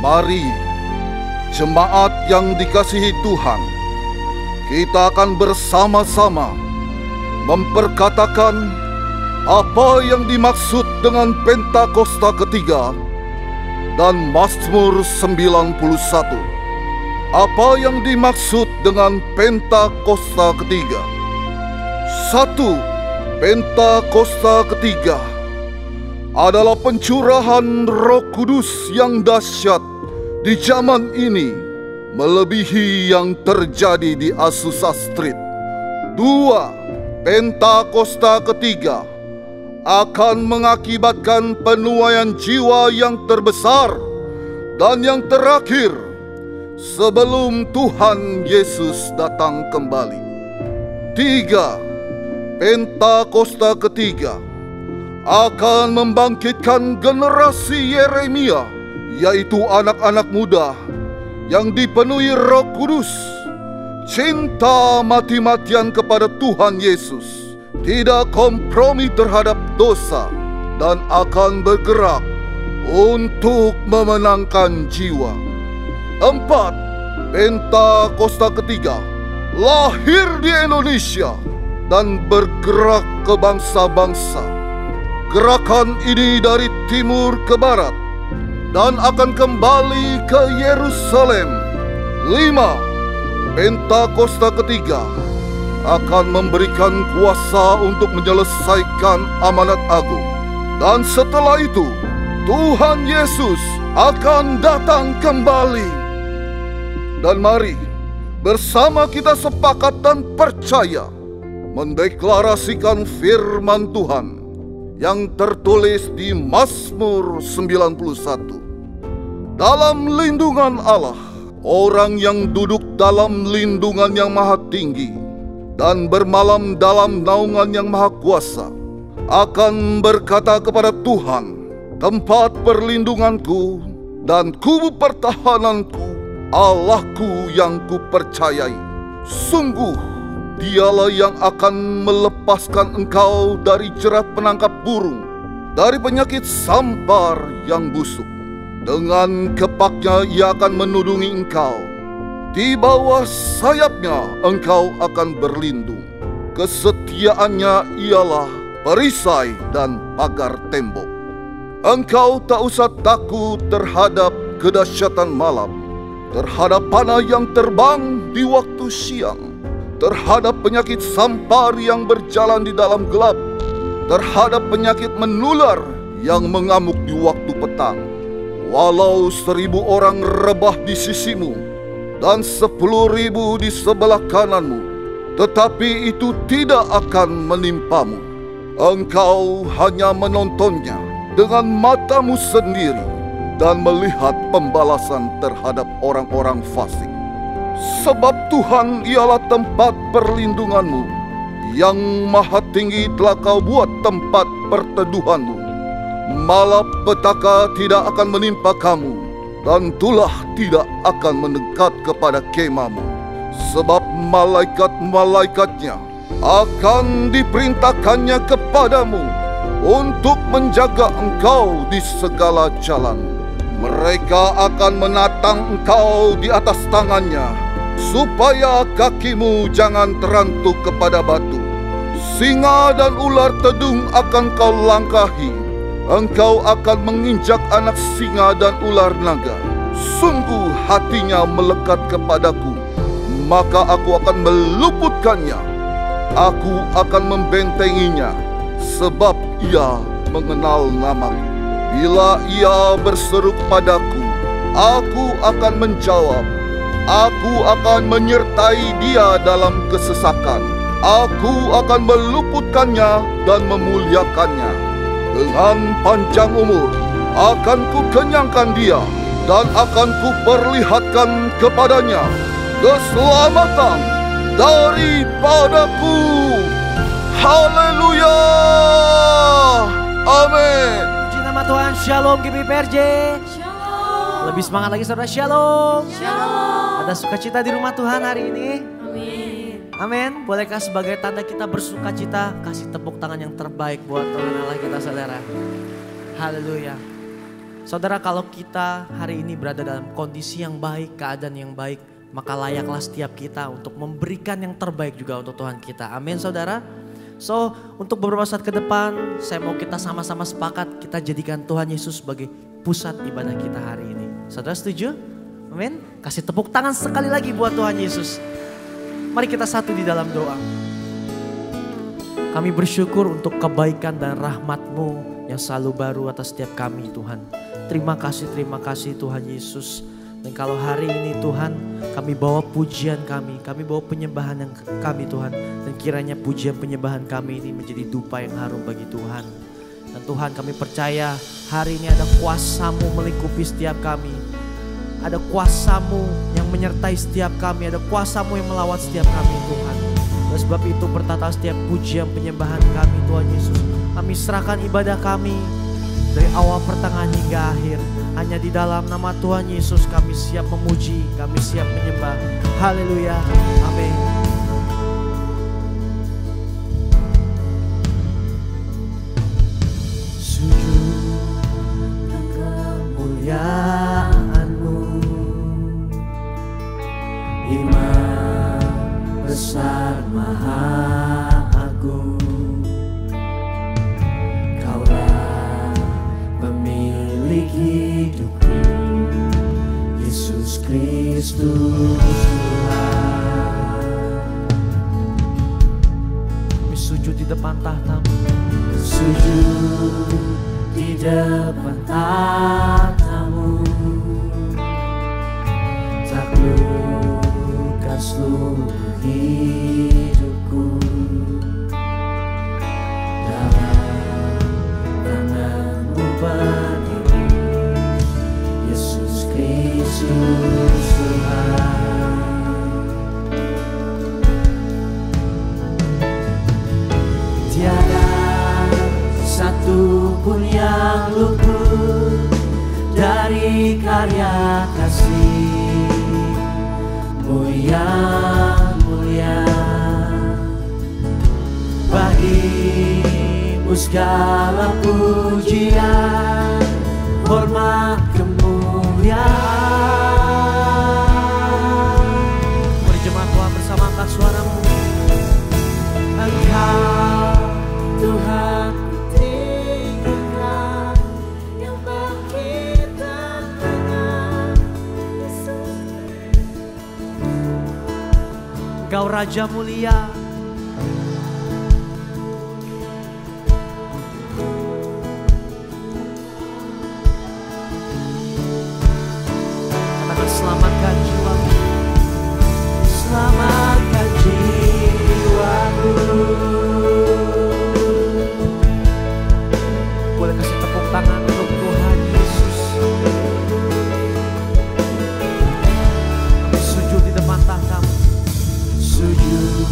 Mari, jemaat yang dikasihi Tuhan, kita akan bersama-sama memperkatakan apa yang dimaksud dengan Pentakosta ketiga dan Mazmur 91. Apa yang dimaksud dengan Pentakosta ketiga? 1. Pentakosta ketiga adalah pencurahan Roh Kudus yang dahsyat di zaman ini, melebihi yang terjadi di Azusa Street. 2. Pentakosta ketiga akan mengakibatkan penuaian jiwa yang terbesar dan yang terakhir sebelum Tuhan Yesus datang kembali. 3. Pentakosta ketiga akan membangkitkan generasi Yeremia, yaitu anak-anak muda yang dipenuhi Roh Kudus, cinta mati-matian kepada Tuhan Yesus, tidak kompromi terhadap dosa, dan akan bergerak untuk memenangkan jiwa. 4. Pentakosta ketiga lahir di Indonesia dan bergerak ke bangsa-bangsa. Gerakan ini dari timur ke barat dan akan kembali ke Yerusalem. 5. Pentakosta ketiga akan memberikan kuasa untuk menyelesaikan amanat agung. Dan setelah itu, Tuhan Yesus akan datang kembali. Dan mari bersama kita sepakat dan percaya mendeklarasikan firman Tuhan yang tertulis di Mazmur 91. Dalam lindungan Allah, orang yang duduk dalam lindungan yang maha tinggi dan bermalam dalam naungan yang maha kuasa akan berkata kepada Tuhan, tempat perlindunganku dan kubu pertahananku, Allahku yang kupercayai. Sungguh Dialah yang akan melepaskan engkau dari jerat penangkap burung, dari penyakit sampar yang busuk. Dengan kepaknya ia akan menudungi engkau. Di bawah sayapnya engkau akan berlindung. Kesetiaannya ialah perisai dan pagar tembok. Engkau tak usah takut terhadap kedahsyatan malam, terhadap panah yang terbang di waktu siang, terhadap penyakit sampar yang berjalan di dalam gelap, terhadap penyakit menular yang mengamuk di waktu petang. Walau 1000 orang rebah di sisimu dan 10.000 di sebelah kananmu, tetapi itu tidak akan menimpamu. Engkau hanya menontonnya dengan matamu sendiri dan melihat pembalasan terhadap orang-orang fasik. Sebab Tuhan ialah tempat perlindunganmu, yang maha tinggi telah kau buat tempat perteduhanmu. Malapetaka tidak akan menimpa kamu, dan tulah tidak akan mendekat kepada kemahmu. Sebab malaikat-malaikatnya akan diperintahkannya kepadamu untuk menjaga engkau di segala jalan. Mereka akan menatang engkau di atas tangannya, supaya kakimu jangan terantuk kepada batu. Singa dan ular tedung akan kau langkahi. Engkau akan menginjak anak singa dan ular naga. Sungguh hatinya melekat kepadaku, maka aku akan meluputkannya. Aku akan membentenginya, sebab ia mengenal namaku. Bila ia berseru padaku, aku akan menjawab. Aku akan menyertai dia dalam kesesakan. Aku akan meluputkannya dan memuliakannya. Dengan panjang umur akan kukenyangkan dia, dan akan kuperlihatkan kepadanya keselamatan daripadaku. Haleluya. Amin. Nama Tuhan, Shalom GBPRJ. Shalom. Lebih semangat lagi saudara, Shalom. Shalom. Ada sukacita di rumah Tuhan hari ini. Amin. Amin. Bolehkah sebagai tanda kita bersukacita, kasih tepuk tangan yang terbaik buat Tuhan Allah kita saudara. Haleluya. Saudara, kalau kita hari ini berada dalam kondisi yang baik, keadaan yang baik, maka layaklah setiap kita untuk memberikan yang terbaik juga untuk Tuhan kita. Amin saudara. So untuk beberapa saat ke depan saya mau kita sama-sama sepakat kita jadikan Tuhan Yesus sebagai pusat ibadah kita hari ini. Saudara setuju? Amin. Kasih tepuk tangan sekali lagi buat Tuhan Yesus. Mari kita satu di dalam doa. Kami bersyukur untuk kebaikan dan rahmat-Mu yang selalu baru atas setiap kami Tuhan. Terima kasih Tuhan Yesus. Dan kalau hari ini Tuhan kami bawa pujian kami bawa penyembahan yang kami Tuhan. Dan kiranya pujian penyembahan kami ini menjadi dupa yang harum bagi Tuhan. Dan Tuhan kami percaya hari ini ada kuasa-Mu melingkupi setiap kami. Ada kuasa-Mu yang menyertai setiap kami, ada kuasa-Mu yang melawat setiap kami Tuhan. Oleh sebab itu bertata setiap pujian penyembahan kami Tuhan Yesus. Kami serahkan ibadah kami dari awal pertengahan hingga akhir. Hanya di dalam nama Tuhan Yesus kami siap memuji, kami siap menyembah. Haleluya, amin. Sujud kemuliaan-Mu, Imam besar maha agung. Kaulah pemilik hidupku, Yesus Kristus Tuhan. Kami sujud di depan tahta-Mu, sujud di depan tahta-Mu, taklukkan seluruh hidupku dalam tangan-Mu berdiri, Yesus Kristus Tuhan. Tiada satu pun yang luput dari karya kasih-Mu yang mulia. Bagi-Mu segala pujian, hormat, kemuliaan. Berjemaat Tuhan bersama, angkat suara-Mu. Engkau Tuhan kutinggikan, yang bangkitkan dengan Yesus. Engkau Raja mulia. Katakan selamatkan jiwaku, selamatkan jiwaku. Boleh kasih tepuk tangan untuk Tuhan Yesus. Kami sujud di depan tahta-Mu, sujud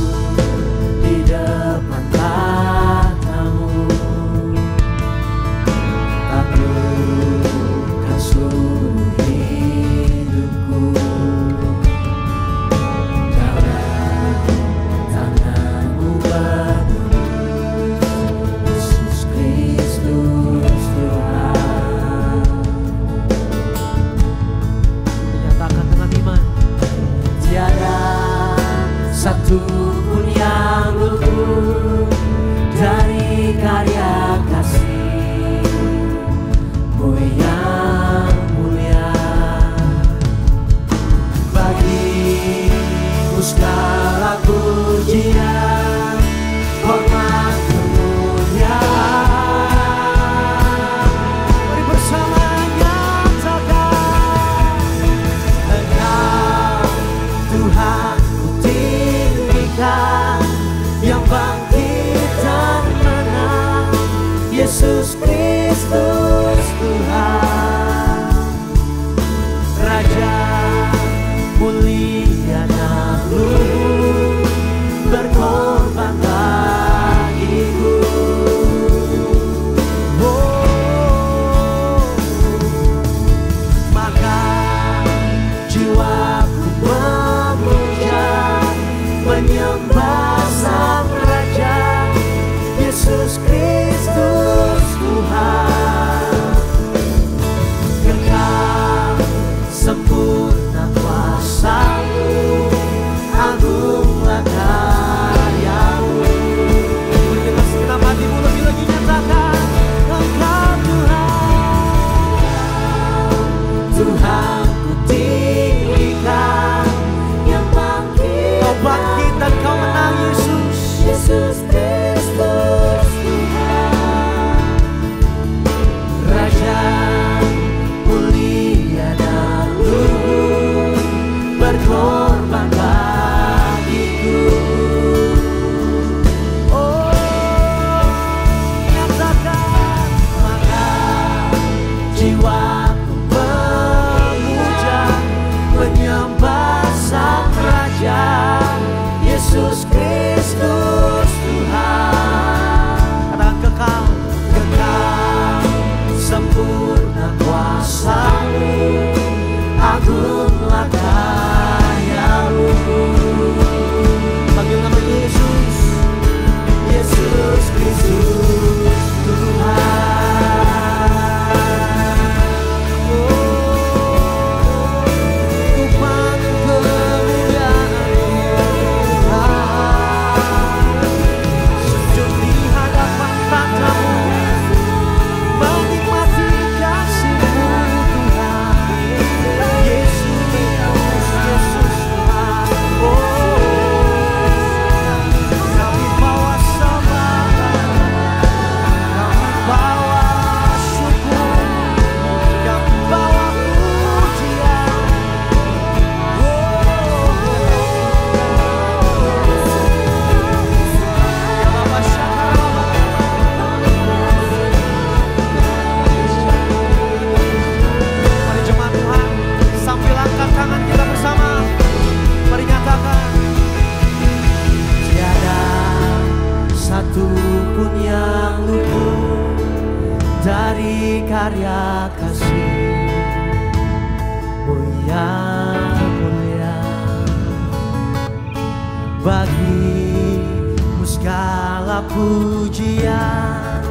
Bagimu segala pujian,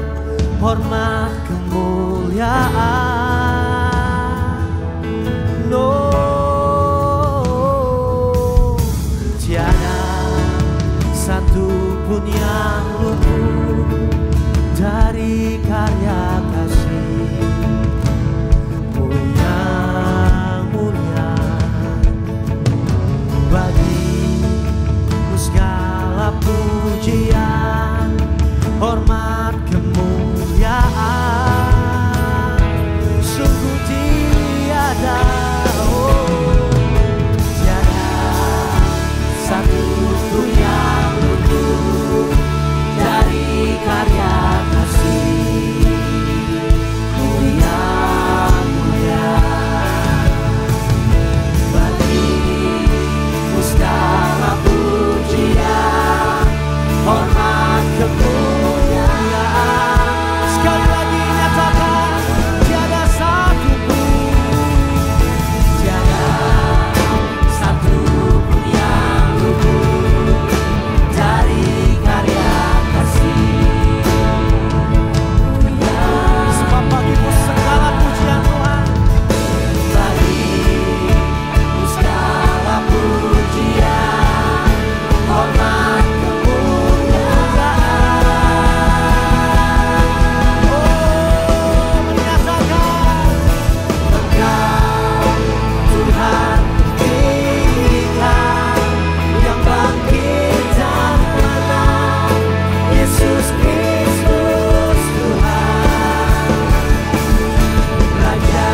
hormat, kemuliaan. Tiada satu pun yang luput dari karya kasih-Mu yang mulia. Bagimu segala pujian, hormat, kemuliaan. Sungguh tiada, tiada satu pun yang luput dari karya kasih-Mu yang mulia. Bagimu segala pujian, hormat, kemuliaan. Sekali lagi nyatakan, tiada satu pun, tiada satu pun yang luput dari karya kasih-Mu. Sebab bagimu segala pujian Tuhan, bagimu segala pujian, hormat, menyatakan Engkau Tuhan tinggikan, yang bangkit dan menang, Yesus Kristus Tuhan, Raja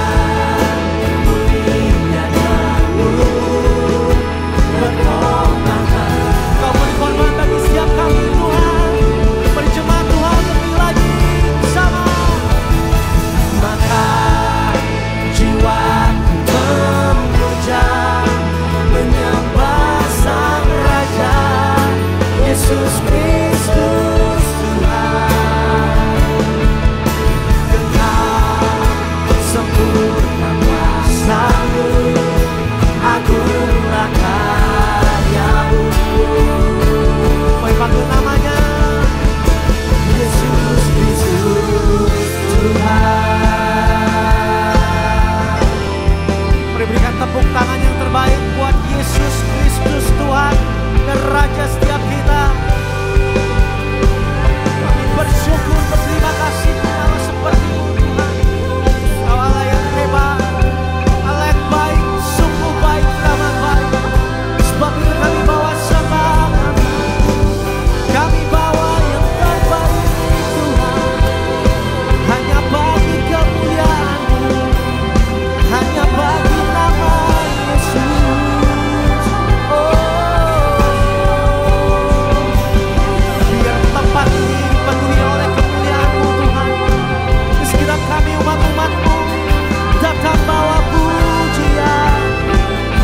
mulia dan luhur, berkorbankan. Kau berkorban bagi setiap kami Tuhan. Beri jemaat Tuhan lebih lagi bersama. Maka jiwaku memuja, menyembah Sang Raja, Yesus Kristus Tuhan. Kekal sempurna kuasa-Mu, agunglah karya-Mu. Mari panggil namanya, Yesus Kristus Tuhan. Mari berikan tepuk tangan yang terbaik buat Yesus Kristus Tuhan dan Raja setiap kita. Kami bersyukur, berterima kasih Allah seperti-Mu Tuhan. Kau Allah yang hebat, Allah yang baik, sungguh baik, ramah baik. Sebab itu kami bawa sembah, kami bawa yang terbaik Tuhan. Hanya bagi kemuliaan-Mu, hanya bagi nama Yesus. Biar tempat ini dipenuhi oleh kemuliaan-Mu Tuhan. Di sekitar kami umat-umat-Mu, datang bawa pujian,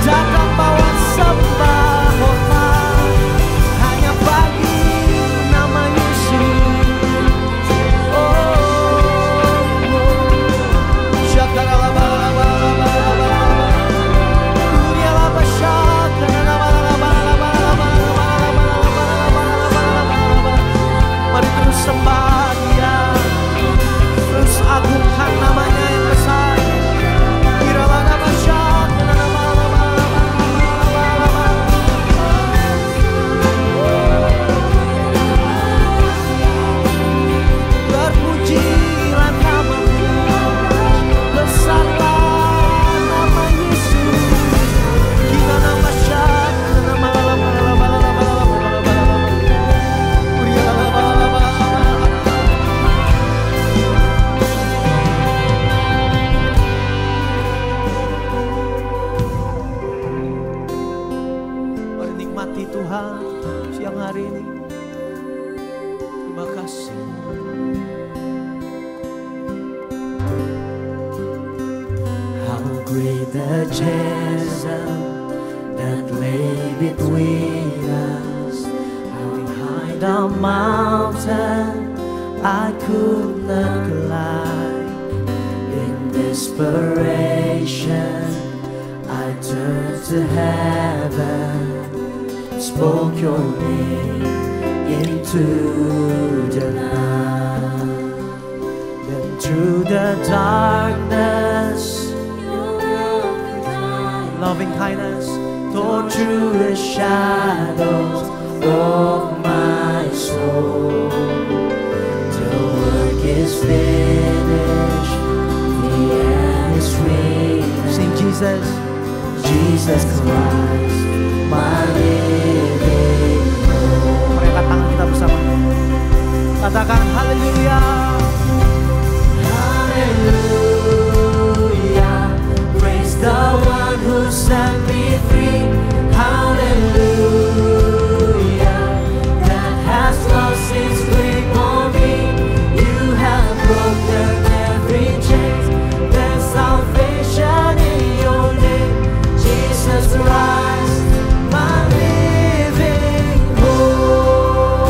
datang bawa sembah hormat, hanya bagi nama Yesus. Mari terus sembah Dia, terus agungkan namanya yang besar. Terpujilah nama-Mu, besarlah nama Yesus. Kita nama syak, nama Mari nikmati Tuhan siang hari ini. Terima kasih. How great the chasm that lay between us, how behind the mountain I could not climb. In desperation I turned to heaven spoke your name into the night. Then through the darkness, loving kindness tore through the shadows of my soul. The work is finished, the end is finished. Sing Jesus, Jesus Christ, my living hope. Mari angkat tangan kita bersama. Katakan haleluya. Hallelujah, praise the one who set me free. Hallelujah, that has lost its grip on me. You have broken every chain. There's salvation in your name, Jesus Christ, my living hope.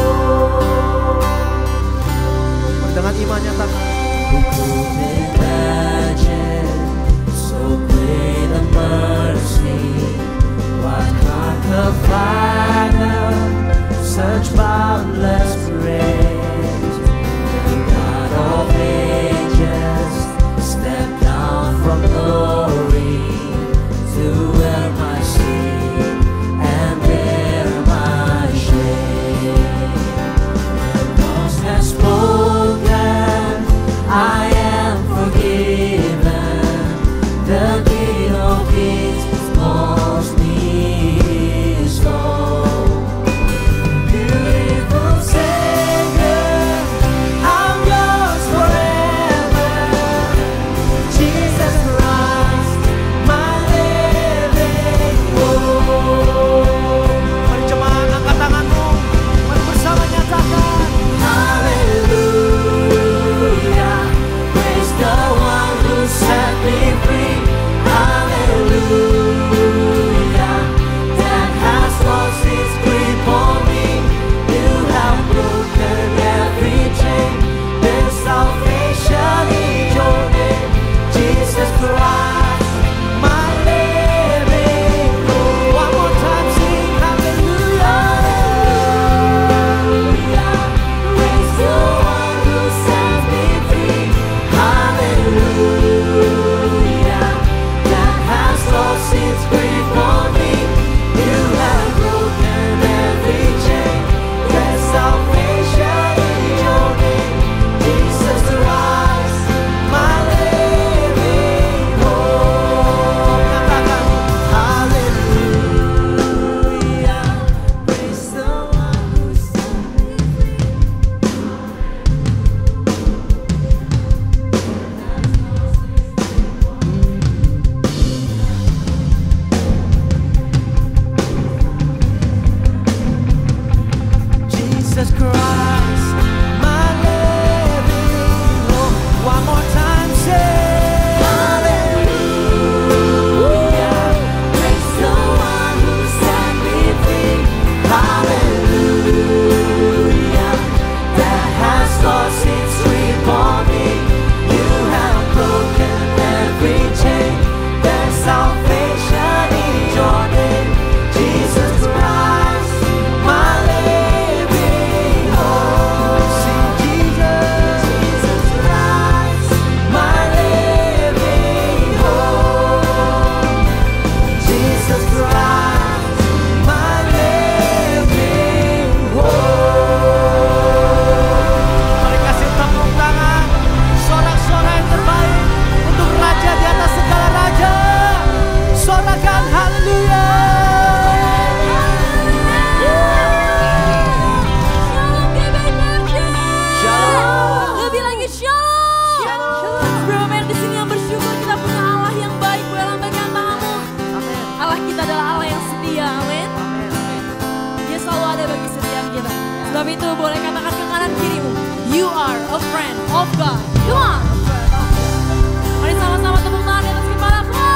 Dengan iman nyatakan. Who could imagine so great a mercy? What heart could find such boundless grace? The God of ages stepped down from glory to wear my sin and bear my shame. When God has spoken, I am forgiven. The King of Kings calls me his own. Beautiful Savior, I'm yours forever. Jesus Christ, my living hope. Mari jemaat angkat tanganmu, mari bersama nyatakan. Hallelujah, praise the one who set me free. Hallelujah, that has lost its grip on me. You have broken every chain. There's salvation in your name, Jesus Christ, my living hope. One more time, sing hallelujah. Praise the one who set me free. Hallelujah, that has lost its grip on me. You have broken every chain. There's salvation in your name, Jesus Christ, my living hope. Katakan hallelujah, praise the one who set me Jesus Christ, my living hope. One more time, say hallelujah, praise the one who set me free. Hallelujah, that has lost its grip on me. You have broken every chain. There's salvation in your name, Jesus Christ, my living hope. Sing Jesus, Jesus Christ, my living hope. Jesus Christ, my living hope. Mari kasih tepuk tangan, sorak-sorai yang terbaik untuk Raja di atas segala raja. Sorakan haleluya. Shalom. Lebih lagi shalom. Bro, men di sini yang bersyukur kita punya Allah yang baik. Boleh lambaikan tanganmu. Allah kita adalah Allah yang setia. Amin. Dia selalu ada bagi setiap kita. Sebab itu boleh katakan ke kanan kirimu, you are a friend of God. Come on. Mari sama-sama tepuk tangan di atas kepala. Come on.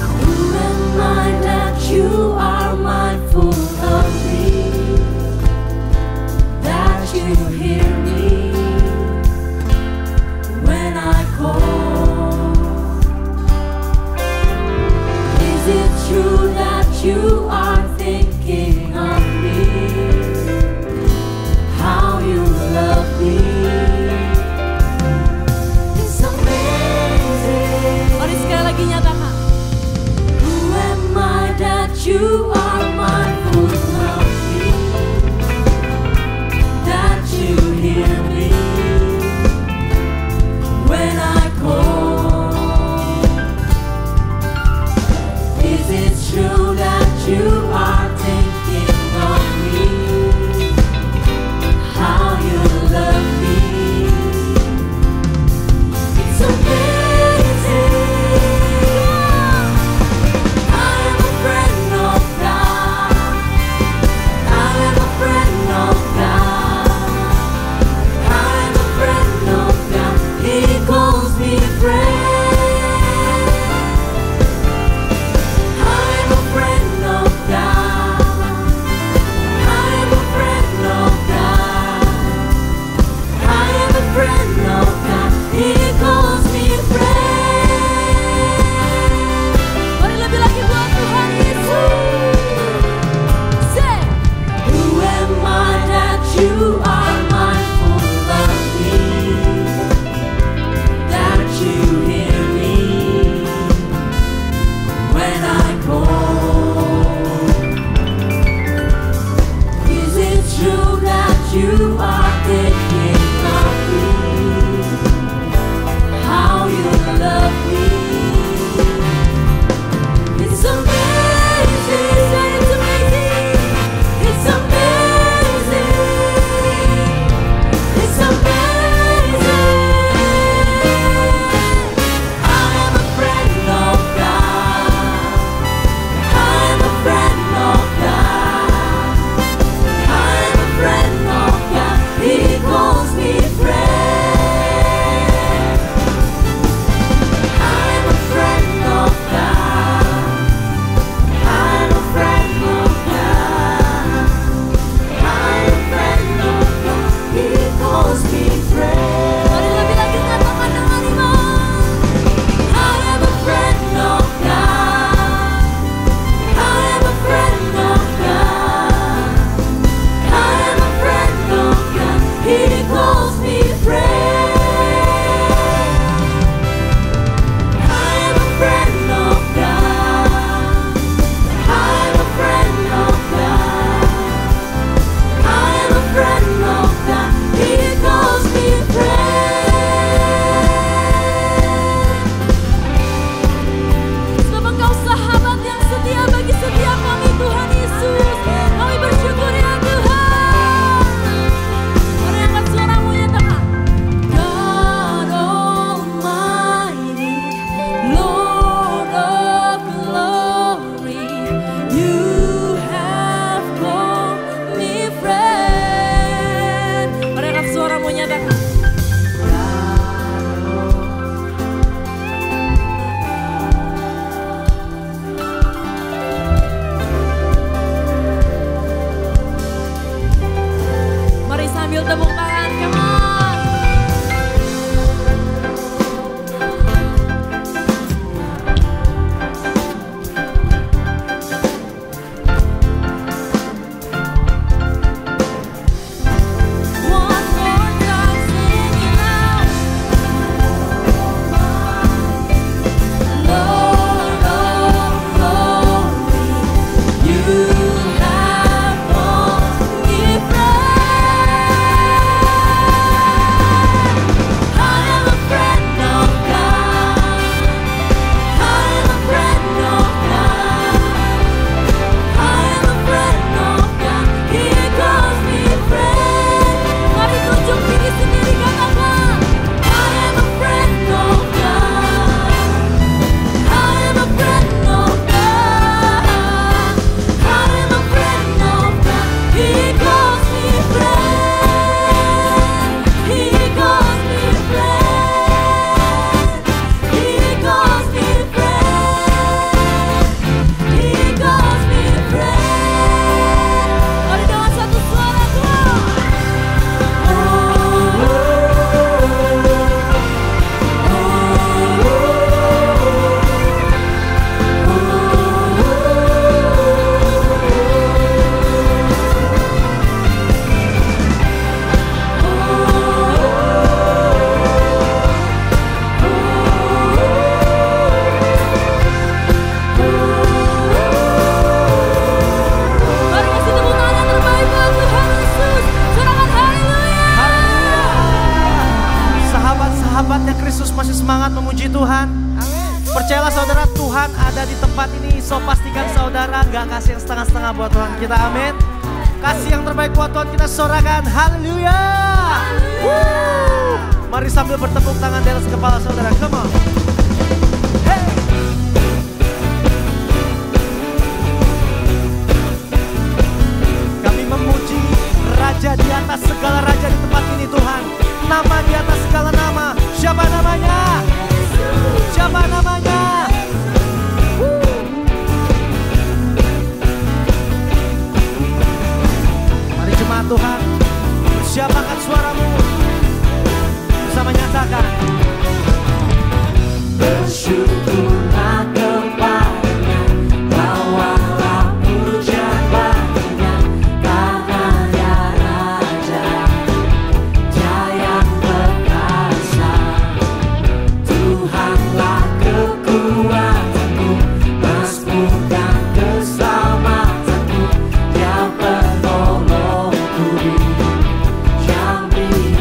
Who am I that you are mindful of me? That you hear you are mindful of me, that you hear me when I call. Is it true that you are thinking of me, how you love me? It's amazing. I am a friend of God. Tuhan. Percayalah saudara, Tuhan ada di tempat ini. So pastikan saudara gak kasih yang setengah-setengah buat Tuhan kita. Amin. Kasih yang terbaik buat Tuhan kita sorakan. Haleluya. Mari sambil bertepuk tangan di atas kepala saudara. Come on. Hey. Kami memuji Raja di atas segala raja di tempat ini Tuhan. Nama di atas segala nama. Siapa namanya? Siapa namanya? Mari jemaat Tuhan, persiapkan suaramu. Bisa menyatakan bersyukurlah kepadanya, bawalah pujian baginya, karena dia Raja, Dia yang perkasa. Tuhanlah kekuatanku, mazmur dan keselamatanku, Dia penolongku yang hidup.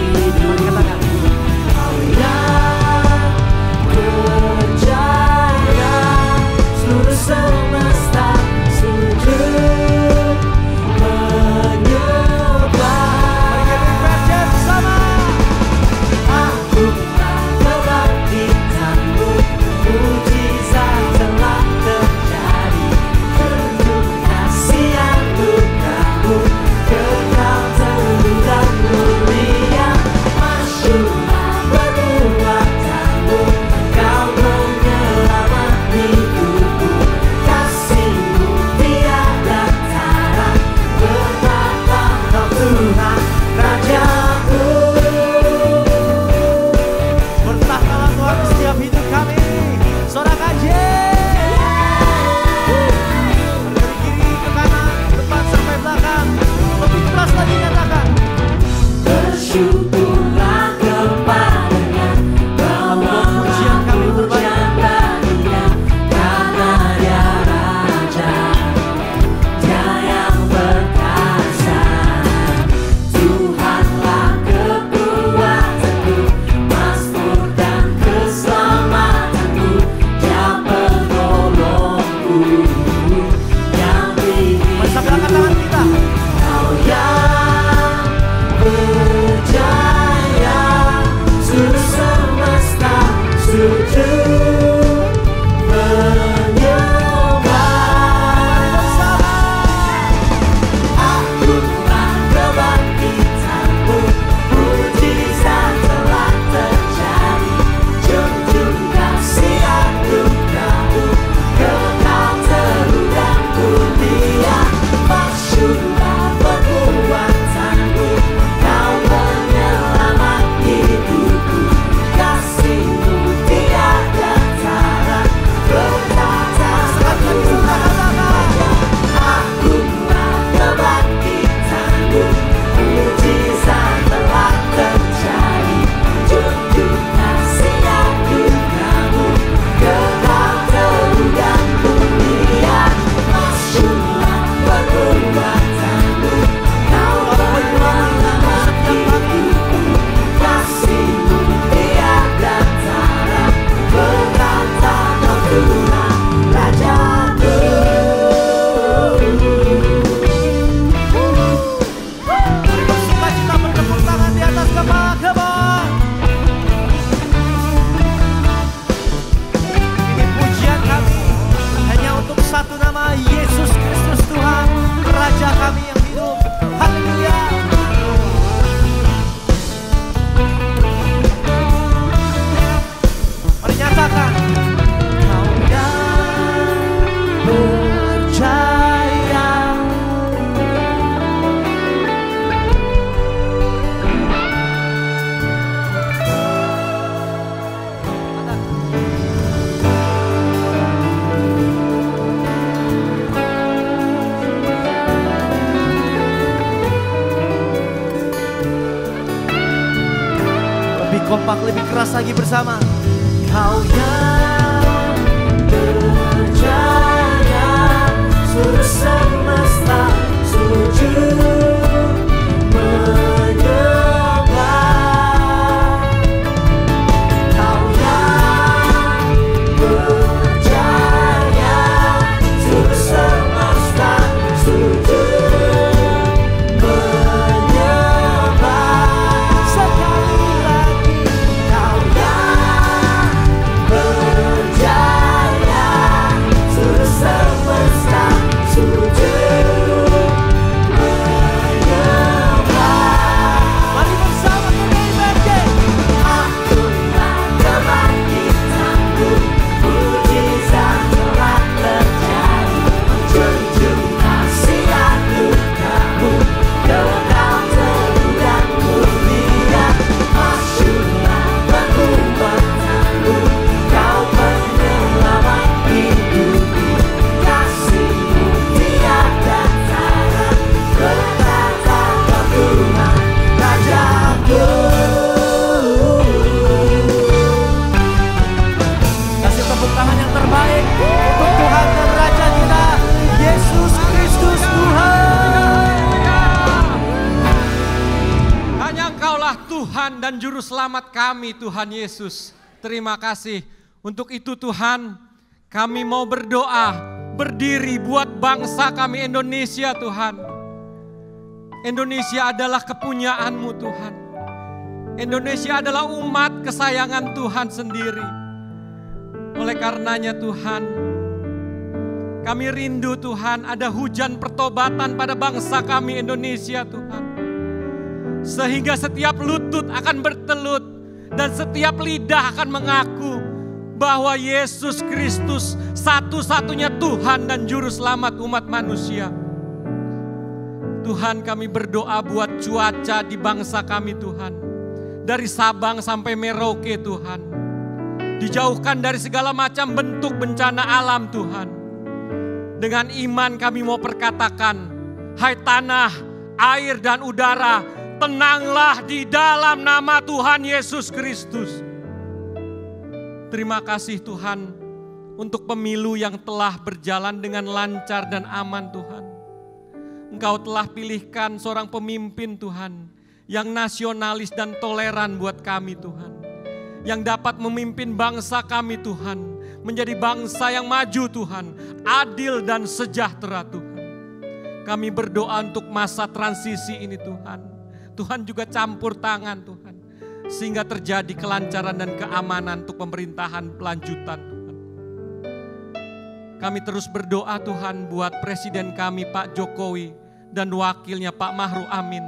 kompak lebih keras lagi bersama. Kau yang berjaya, seluruh semesta sujud menyembah. Kau yang Tuhan dan Juru Selamat kami, Tuhan Yesus. Terima kasih. Untuk itu Tuhan, kami mau berdoa, berdiri buat bangsa kami Indonesia Tuhan. Indonesia adalah kepunyaan-Mu Tuhan. Indonesia adalah umat kesayangan Tuhan sendiri. Oleh karenanya Tuhan, kami rindu Tuhan ada hujan pertobatan pada bangsa kami Indonesia Tuhan. Sehingga setiap lutut akan bertelut dan setiap lidah akan mengaku bahwa Yesus Kristus satu-satunya Tuhan dan Juru Selamat umat manusia. Tuhan, kami berdoa buat cuaca di bangsa kami Tuhan. Dari Sabang sampai Merauke Tuhan. Dijauhkan dari segala macam bentuk bencana alam Tuhan. Dengan iman kami mau perkatakan, hai tanah, air dan udara, tenanglah di dalam nama Tuhan Yesus Kristus. Terima kasih Tuhan untuk pemilu yang telah berjalan dengan lancar dan aman Tuhan. Engkau telah pilihkan seorang pemimpin Tuhan yang nasionalis dan toleran buat kami Tuhan. Yang dapat memimpin bangsa kami Tuhan menjadi bangsa yang maju Tuhan, adil dan sejahtera Tuhan. Kami berdoa untuk masa transisi ini Tuhan. Tuhan juga campur tangan Tuhan. Sehingga terjadi kelancaran dan keamanan untuk pemerintahan pelanjutan Tuhan. Kami terus berdoa Tuhan buat Presiden kami Pak Jokowi dan wakilnya Pak Ma'ruf Amin.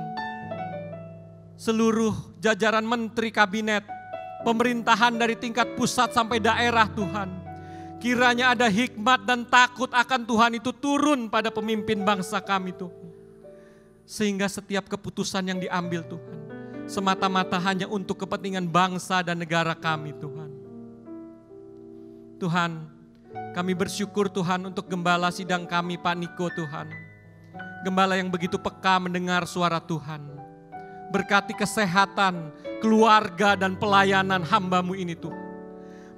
Seluruh jajaran menteri kabinet, pemerintahan dari tingkat pusat sampai daerah Tuhan. Kiranya ada hikmat dan takut akan Tuhan itu turun pada pemimpin bangsa kami Tuhan. Sehingga setiap keputusan yang diambil Tuhan semata-mata hanya untuk kepentingan bangsa dan negara kami Tuhan. Tuhan, kami bersyukur Tuhan untuk gembala sidang kami Pak Niko Tuhan. Gembala yang begitu peka mendengar suara Tuhan. Berkati kesehatan, keluarga dan pelayanan hamba-Mu ini Tuhan.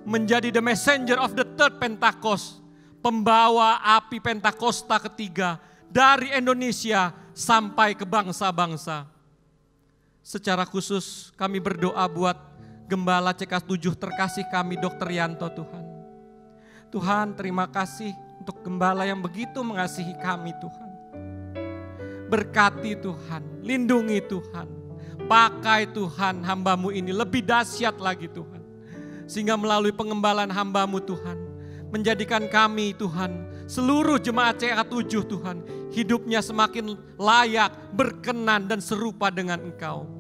Menjadi the messenger of the third Pentecost, pembawa api Pentakosta ketiga dari Indonesia sampai ke bangsa-bangsa. Secara khusus kami berdoa buat Gembala CK7 terkasih kami Dr. Yanto Tuhan. Tuhan, terima kasih untuk Gembala yang begitu mengasihi kami Tuhan. Berkati Tuhan, lindungi Tuhan. Pakai Tuhan hamba-Mu ini lebih dahsyat lagi Tuhan. Sehingga melalui pengembalaan hamba-Mu Tuhan, menjadikan kami Tuhan, seluruh jemaat CK7 Tuhan, hidupnya semakin layak, berkenan dan serupa dengan Engkau.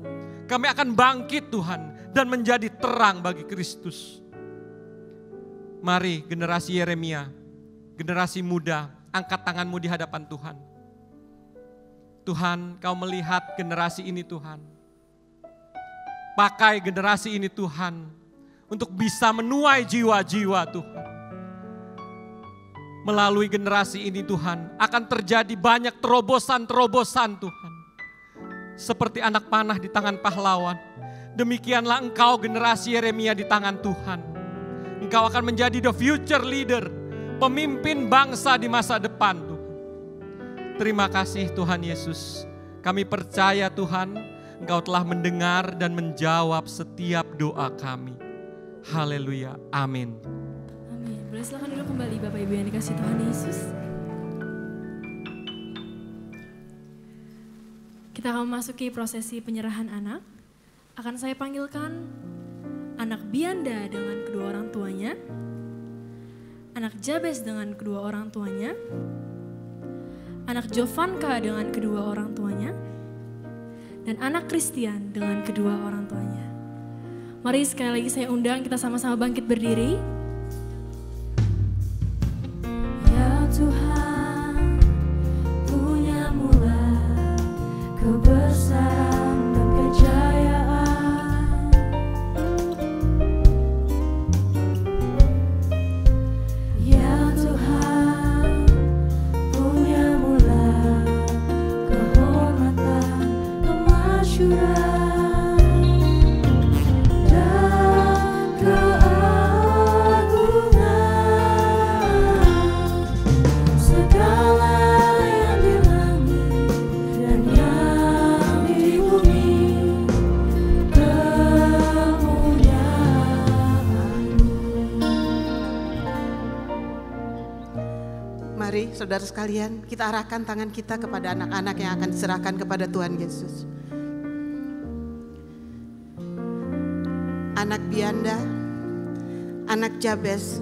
Kami akan bangkit Tuhan dan menjadi terang bagi Kristus. Mari generasi Yeremia, generasi muda, angkat tanganmu di hadapan Tuhan. Tuhan, Kau melihat generasi ini Tuhan. Pakai generasi ini Tuhan untuk bisa menuai jiwa-jiwa Tuhan. Melalui generasi ini Tuhan akan terjadi banyak terobosan-terobosan Tuhan. Seperti anak panah di tangan pahlawan. Demikianlah engkau generasi Yeremia di tangan Tuhan. Engkau akan menjadi the future leader. Pemimpin bangsa di masa depan Tuhan. Terima kasih Tuhan Yesus. Kami percaya Tuhan Engkau telah mendengar dan menjawab setiap doa kami. Haleluya. Amin. Boleh silakan dulu kembali Bapak Ibu yang dikasih Tuhan Yesus. Kita akan memasuki prosesi penyerahan anak. Akan saya panggilkan anak Bianda dengan kedua orang tuanya, anak Jabes dengan kedua orang tuanya, anak Jovanka dengan kedua orang tuanya, dan anak Christian dengan kedua orang tuanya. Mari sekali lagi saya undang kita sama-sama bangkit berdiri. Tuhan punya mula kebesaran dan kejayaan. Ya Tuhan punya mula kehormatan, kemasyhuran dan keagungan. saudara sekalian, kita arahkan tangan kita kepada anak-anak yang akan diserahkan kepada Tuhan Yesus. Anak Bianda, anak Jabes,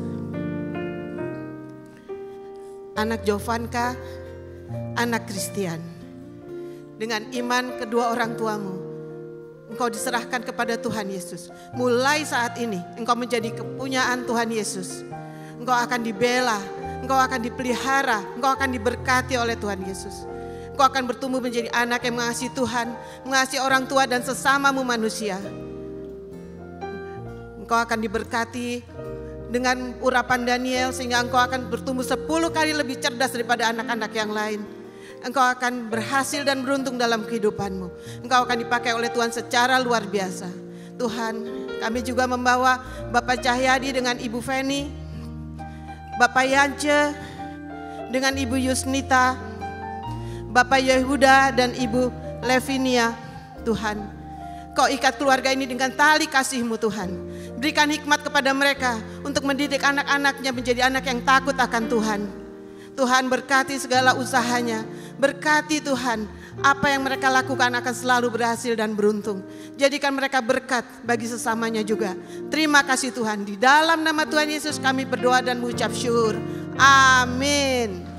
anak Jovanka, anak Christian. Dengan iman kedua orang tuamu, engkau diserahkan kepada Tuhan Yesus. Mulai saat ini, engkau menjadi kepunyaan Tuhan Yesus. Engkau akan dibela, engkau akan dipelihara, engkau akan diberkati oleh Tuhan Yesus. Engkau akan bertumbuh menjadi anak yang mengasihi Tuhan, mengasihi orang tua dan sesamamu manusia. Engkau akan diberkati dengan urapan Daniel sehingga engkau akan bertumbuh 10 kali lebih cerdas daripada anak-anak yang lain. Engkau akan berhasil dan beruntung dalam kehidupanmu. Engkau akan dipakai oleh Tuhan secara luar biasa. Tuhan, kami juga membawa Bapak Cahyadi dengan Ibu Feni, Bapak Yance dengan Ibu Yusnita, Bapak Yehuda dan Ibu Levinia. Tuhan, Kau ikat keluarga ini dengan tali kasih-Mu Tuhan. Berikan hikmat kepada mereka untuk mendidik anak-anaknya menjadi anak yang takut akan Tuhan. Tuhan, berkati segala usahanya. Berkati Tuhan, apa yang mereka lakukan akan selalu berhasil dan beruntung. Jadikan mereka berkat bagi sesamanya juga. Terima kasih Tuhan. Di dalam nama Tuhan Yesus kami berdoa dan mengucap syukur. Amin.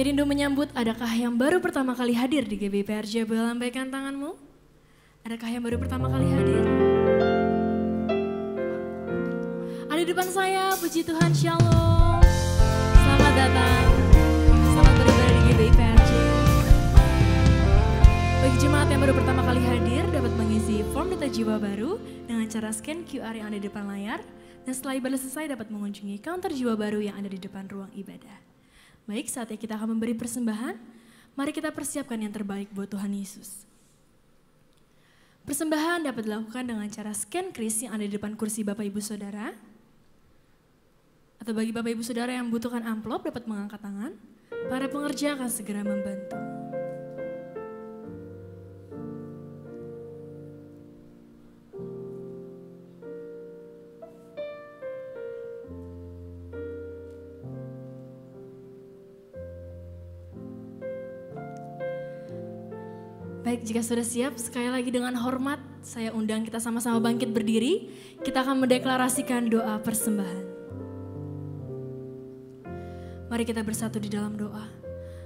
Kami rindu menyambut, adakah yang baru pertama kali hadir di GBPRJ? Boleh lambaikan tanganmu? Adakah yang baru pertama kali hadir? Ada di depan saya, puji Tuhan, shalom. Selamat datang, selamat beribadah di GBPRJ. Bagi jemaat yang baru pertama kali hadir, dapat mengisi form Duta Jiwa Baru dengan cara scan QR yang ada di depan layar. Dan setelah ibadah selesai dapat mengunjungi counter Jiwa Baru yang ada di depan ruang ibadah. Baik, saatnya kita akan memberi persembahan. Mari kita persiapkan yang terbaik buat Tuhan Yesus. Persembahan dapat dilakukan dengan cara scan kris yang ada di depan kursi Bapak Ibu Saudara. Atau bagi Bapak Ibu Saudara yang membutuhkan amplop dapat mengangkat tangan. Para pengerja akan segera membantu. Baik, jika sudah siap, sekali lagi dengan hormat, saya undang kita sama-sama bangkit berdiri. Kita akan mendeklarasikan doa persembahan. Mari kita bersatu di dalam doa.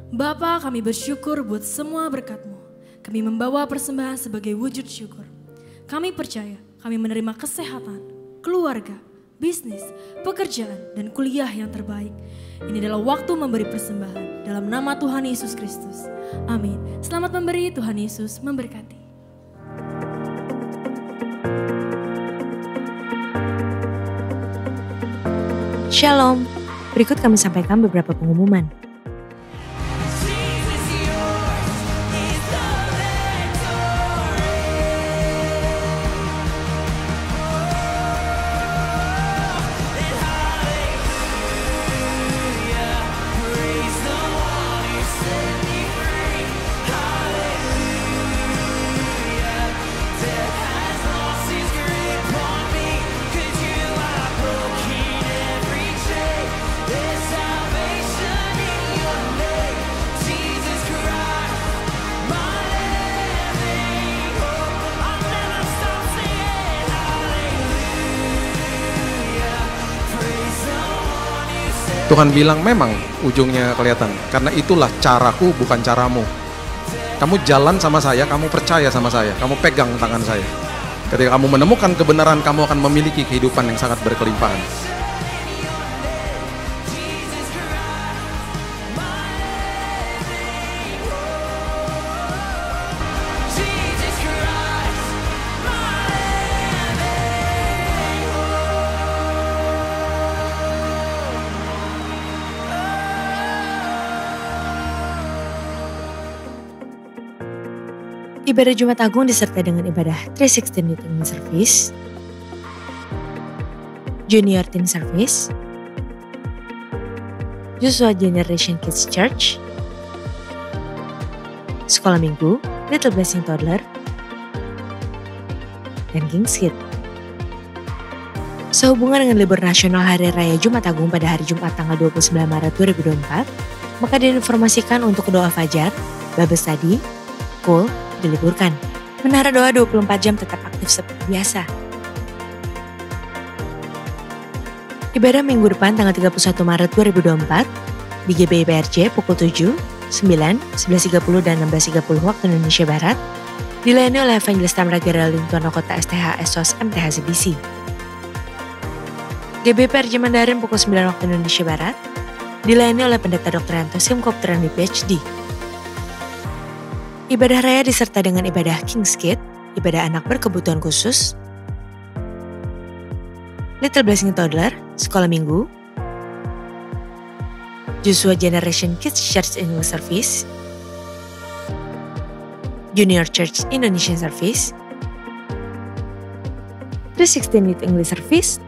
Bapa, kami bersyukur buat semua berkat-Mu. Kami membawa persembahan sebagai wujud syukur. Kami percaya, kami menerima kesehatan, keluarga, bisnis, pekerjaan, dan kuliah yang terbaik. Ini adalah waktu memberi persembahan dalam nama Tuhan Yesus Kristus. Amin. Selamat memberi, Tuhan Yesus memberkati. Shalom. Berikut kami sampaikan beberapa pengumuman. Tuhan bilang memang ujungnya kelihatan. Karena itulah caraku bukan caramu. Kamu jalan sama saya, kamu percaya sama saya, kamu pegang tangan saya. Ketika kamu menemukan kebenaran, kamu akan memiliki kehidupan yang sangat berkelimpahan. Ibadah Jumat Agung disertai dengan ibadah 316 Youth English Service, Junior Teen Service, Joshua Generation Kids Church, Sekolah Minggu, Little Blessing Toddler, dan King's Kids. Sehubungan dengan libur nasional Hari Raya Jumat Agung pada hari Jumat tanggal 29 Maret 2024, maka diinformasikan untuk doa fajar, Bible study, Cool, diliburkan. Menara doa 24 jam tetap aktif seperti biasa. Ibadah minggu depan tanggal 31 Maret 2024 di GBI PRJ pukul 7, 9, 11.30 dan 16.30 waktu Indonesia Barat dilayani oleh Evangelis Tamra Geraldine Tuan Kota STH SOS MTH CBC. GBI PRJ Mandarin pukul 9 waktu Indonesia Barat dilayani oleh Pendeta Dr. Yanto Simkopteran PhD. Ibadah raya disertai dengan ibadah King's Kids, ibadah anak berkebutuhan khusus, Little Blessing Toddler, Sekolah Minggu, Joshua Generation Kids Church English Service, Junior Church Indonesian Service, 316 Youth English Service,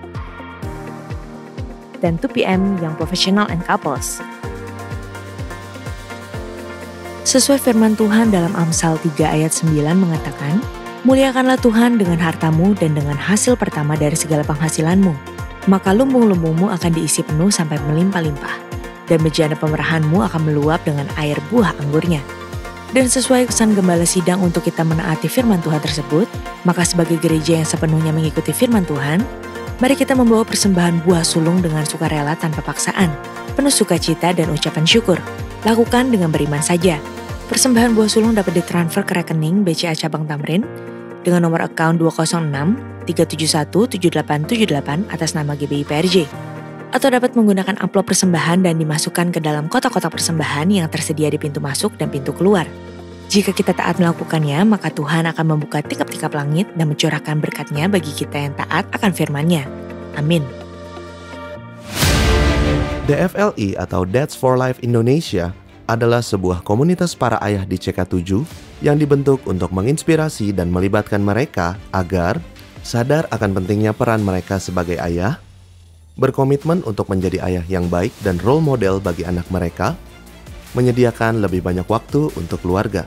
dan 2 PM Young Professional and Couples. Sesuai firman Tuhan dalam Amsal 3 ayat 9 mengatakan, muliakanlah Tuhan dengan hartamu dan dengan hasil pertama dari segala penghasilanmu. Maka lumbung-lumbungmu akan diisi penuh sampai melimpah-limpah. Dan bejana pemerahanmu akan meluap dengan air buah anggurnya. Dan sesuai kesan Gembala Sidang untuk kita menaati firman Tuhan tersebut, maka sebagai gereja yang sepenuhnya mengikuti firman Tuhan, mari kita membawa persembahan buah sulung dengan sukarela tanpa paksaan, penuh sukacita dan ucapan syukur. Lakukan dengan beriman saja. Persembahan buah sulung dapat ditransfer ke rekening BCA Cabang Tamrin dengan nomor account 206-371-7878 atas nama GBI PRJ. Atau dapat menggunakan amplop persembahan dan dimasukkan ke dalam kotak-kotak persembahan yang tersedia di pintu masuk dan pintu keluar. Jika kita taat melakukannya, maka Tuhan akan membuka tikap-tikap langit dan mencurahkan berkat-Nya bagi kita yang taat akan firman-Nya. Amin. DFLI atau Dads for Life Indonesia adalah sebuah komunitas para ayah di CK7 yang dibentuk untuk menginspirasi dan melibatkan mereka agar sadar akan pentingnya peran mereka sebagai ayah, berkomitmen untuk menjadi ayah yang baik dan role model bagi anak mereka, menyediakan lebih banyak waktu untuk keluarga.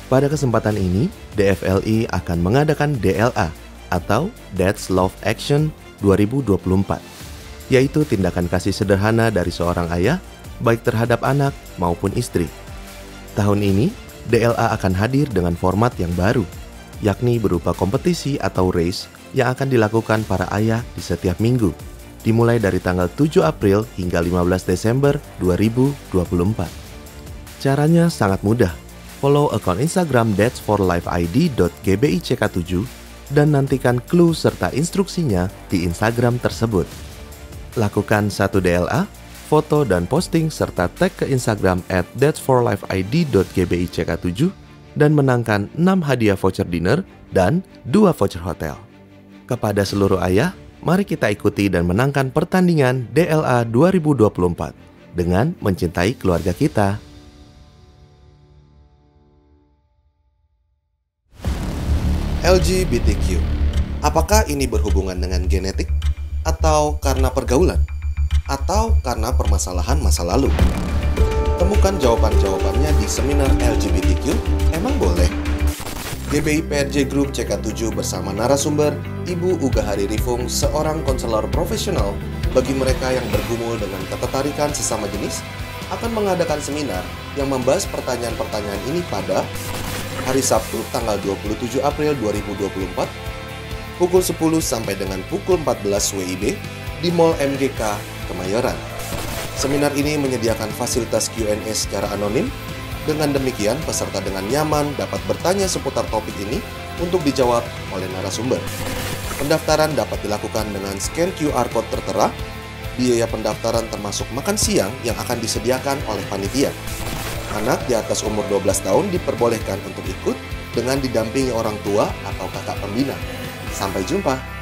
Pada kesempatan ini, DFLI akan mengadakan DLA atau Dads Love Action 2024, yaitu tindakan kasih sederhana dari seorang ayah baik terhadap anak maupun istri. Tahun ini, DLA akan hadir dengan format yang baru, yakni berupa kompetisi atau race yang akan dilakukan para ayah di setiap minggu, dimulai dari tanggal 7 April hingga 15 Desember 2024. Caranya sangat mudah. Follow akun Instagram dadsforlifeid.gbick7 dan nantikan clue serta instruksinya di Instagram tersebut. Lakukan satu DLA, foto dan posting serta tag ke Instagram @dadsforlifeid.gbick7 dan menangkan 6 hadiah voucher dinner dan 2 voucher hotel. Kepada seluruh ayah, mari kita ikuti dan menangkan pertandingan DLA 2024 dengan mencintai keluarga kita. LGBTQ. Apakah ini berhubungan dengan genetik? Atau karena pergaulan? Atau karena permasalahan masa lalu? Temukan jawaban-jawabannya di seminar LGBTQ. Emang boleh? GBI PRJ Group CK7 bersama narasumber Ibu Uga Hari Rifung, seorang konselor profesional bagi mereka yang bergumul dengan ketertarikan sesama jenis, akan mengadakan seminar yang membahas pertanyaan-pertanyaan ini pada hari Sabtu tanggal 27 April 2024 pukul 10 sampai dengan pukul 14 WIB di Mall MGK Kemayoran. Seminar ini menyediakan fasilitas Q&A secara anonim. Dengan demikian, peserta dengan nyaman dapat bertanya seputar topik ini untuk dijawab oleh narasumber. Pendaftaran dapat dilakukan dengan scan QR Code tertera. Biaya pendaftaran termasuk makan siang yang akan disediakan oleh panitia. Anak di atas umur 12 tahun diperbolehkan untuk ikut dengan didampingi orang tua atau kakak pembina. Sampai jumpa.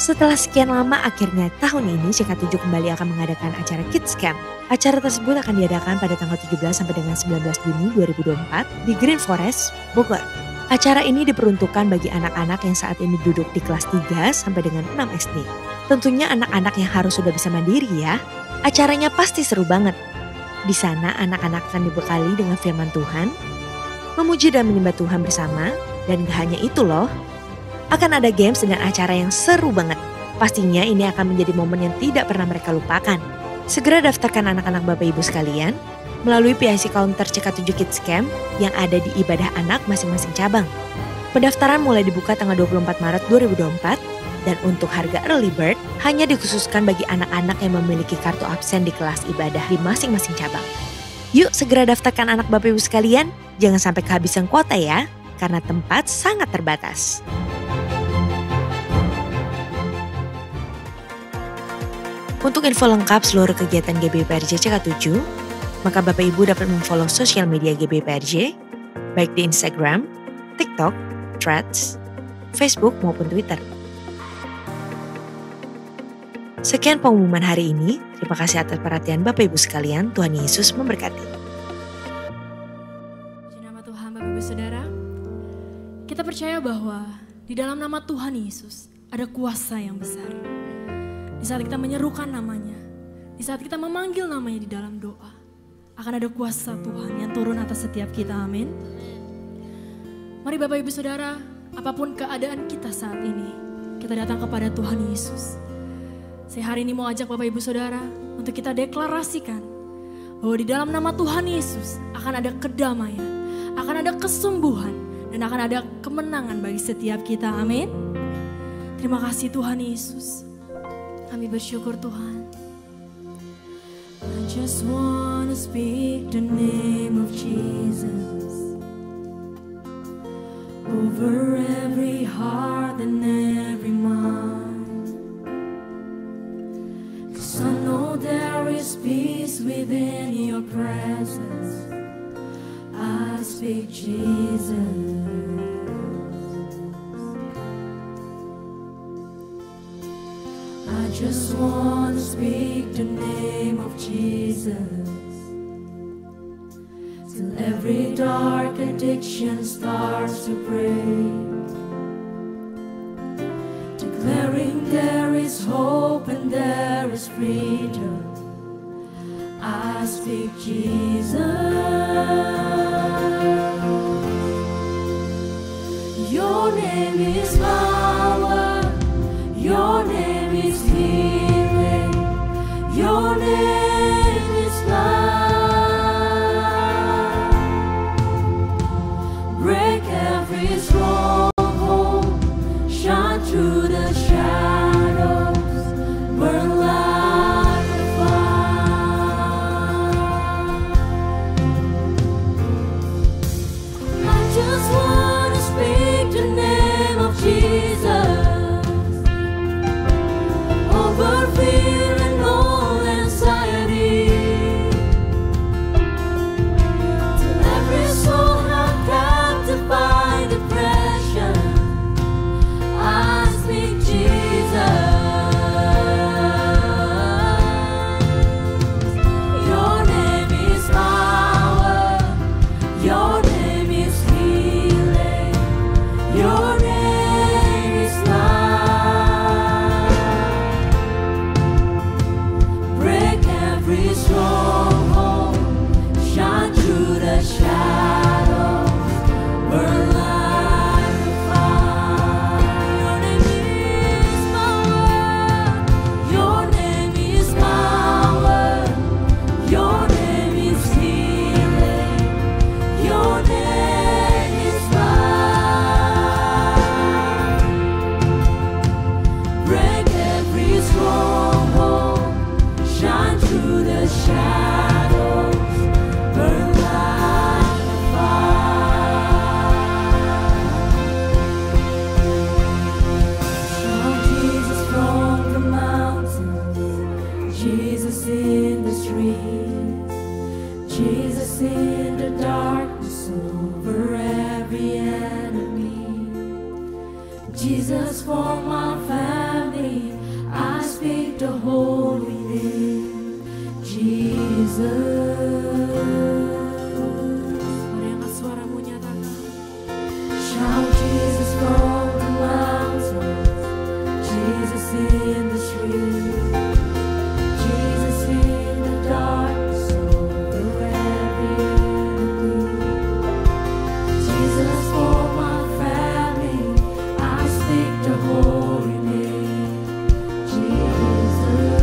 Setelah sekian lama, akhirnya tahun ini CK7 kembali akan mengadakan acara Kids Camp. Acara tersebut akan diadakan pada tanggal 17 sampai dengan 19 Juni 2024 di Green Forest, Bogor. Acara ini diperuntukkan bagi anak-anak yang saat ini duduk di kelas 3 sampai dengan 6 SD. Tentunya anak-anak yang harus sudah bisa mandiri ya. Acaranya pasti seru banget. Di sana anak-anak akan dibekali dengan firman Tuhan, memuji dan menyembah Tuhan bersama, dan gak hanya itu loh. Akan ada games dengan acara yang seru banget. Pastinya ini akan menjadi momen yang tidak pernah mereka lupakan. Segera daftarkan anak-anak Bapak Ibu sekalian melalui PIC Counter CK7 Kids Camp yang ada di ibadah anak masing-masing cabang. Pendaftaran mulai dibuka tanggal 24 Maret 2024 dan untuk harga early bird hanya dikhususkan bagi anak-anak yang memiliki kartu absen di kelas ibadah di masing-masing cabang. Yuk segera daftarkan anak Bapak Ibu sekalian, jangan sampai kehabisan kuota ya, karena tempat sangat terbatas. Untuk info lengkap seluruh kegiatan GBIPRJ CK7, maka Bapak Ibu dapat memfollow sosial media GBIPRJ, baik di Instagram, TikTok, Threads, Facebook maupun Twitter. Sekian pengumuman hari ini, terima kasih atas perhatian Bapak Ibu sekalian, Tuhan Yesus memberkati. Di nama Tuhan Bapak Ibu Saudara, kita percaya bahwa di dalam nama Tuhan Yesus ada kuasa yang besar. Di saat kita menyerukan namanya, di saat kita memanggil namanya di dalam doa, akan ada kuasa Tuhan yang turun atas setiap kita, amin. Mari Bapak Ibu Saudara, apapun keadaan kita saat ini, kita datang kepada Tuhan Yesus. Saya hari ini mau ajak Bapak Ibu Saudara untuk kita deklarasikan bahwa di dalam nama Tuhan Yesus akan ada kedamaian, akan ada kesembuhan, dan akan ada kemenangan bagi setiap kita, amin. Terima kasih Tuhan Yesus. Kami bersyukur Tuhan. I just wanna speak the name of Jesus over every heart and every mind. 'Cause I know there is peace within your presence. I speak Jesus. I just want to speak the name of Jesus till every dark addiction starts to break, declaring there is hope and there is freedom. I speak Jesus. Your name is power, your name is healing, your name is life. Break every stronghold, shine through the shadows, burn like a fire. I just want to speak the name of Jesus over fear and all anxiety, till every soul held captive by depression. I speak Jesus. Your name is power, your name is healing, your name is life. Break every stronghold, shine through the shadows, burn like a fire. Your name is power, your name is healing, your name is life. Break every stronghold, shine through the shadows, burn like a fire. Shout Jesus from the mountains, Jesus in the streets, Jesus in the darkness over every enemy, Jesus for my family family, I speak the holy name, Jesus. Mari angkat suaramu, nyatakan. Shout Jesus from the mountains, Jesus in the street, Jesus in the darkness over every enemy, Jesus for my family, I speak the holy name, Jesus.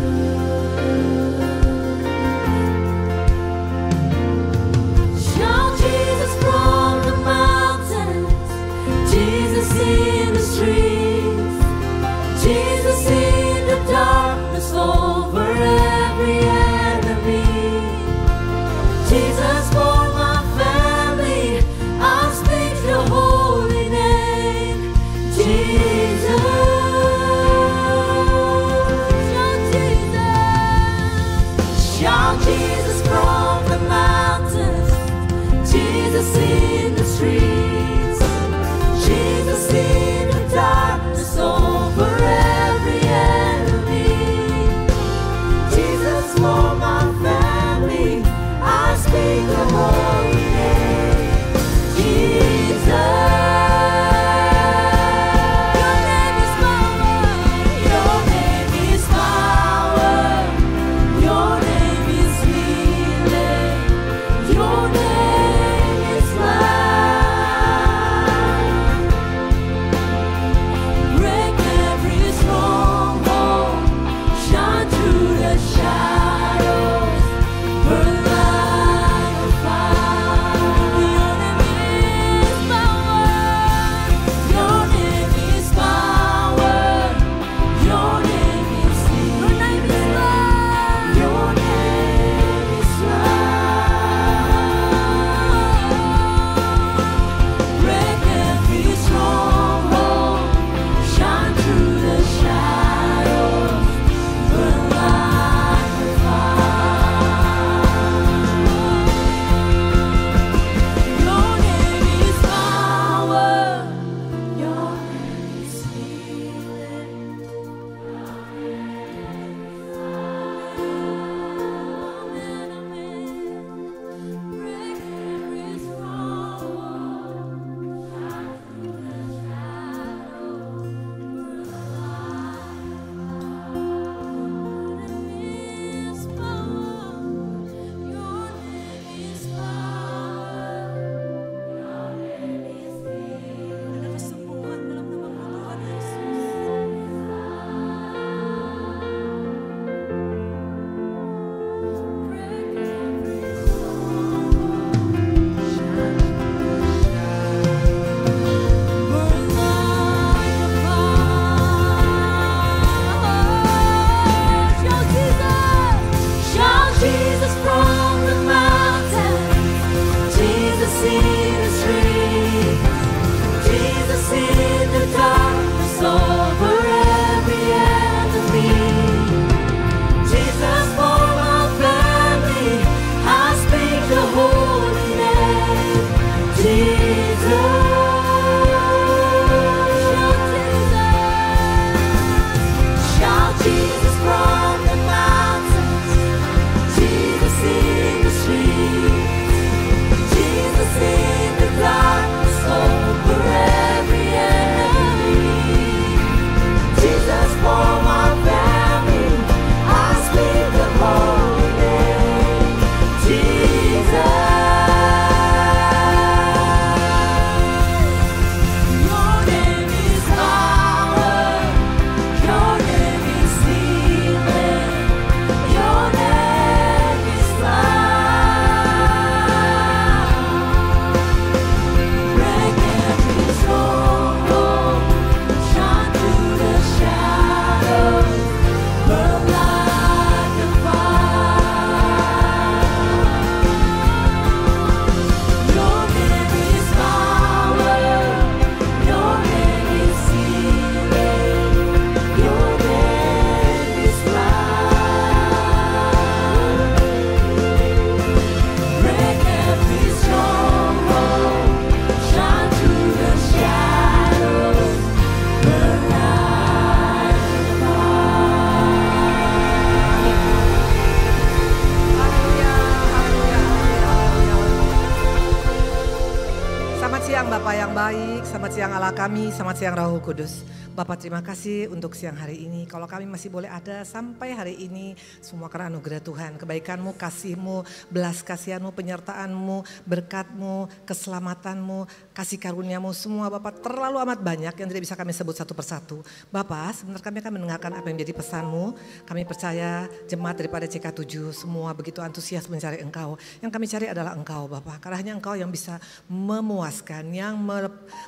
siang Bapak yang baik, selamat siang Allah kami, selamat siang Roh Kudus. Bapak terima kasih untuk siang hari ini. Kalau kami masih boleh ada sampai hari ini, semua karena anugerah Tuhan. Kebaikan-Mu, kasih-Mu, belas kasihan-Mu, penyertaan-Mu, berkat-Mu, keselamatan-Mu, kasih karunia-Mu. Semua Bapak terlalu amat banyak yang tidak bisa kami sebut satu persatu. Bapak sebentar kami akan mendengarkan apa yang menjadi pesan-Mu. Kami percaya jemaat daripada CK7 semua begitu antusias mencari Engkau. Yang kami cari adalah Engkau Bapak. Karena hanya Engkau yang bisa memuaskan, yang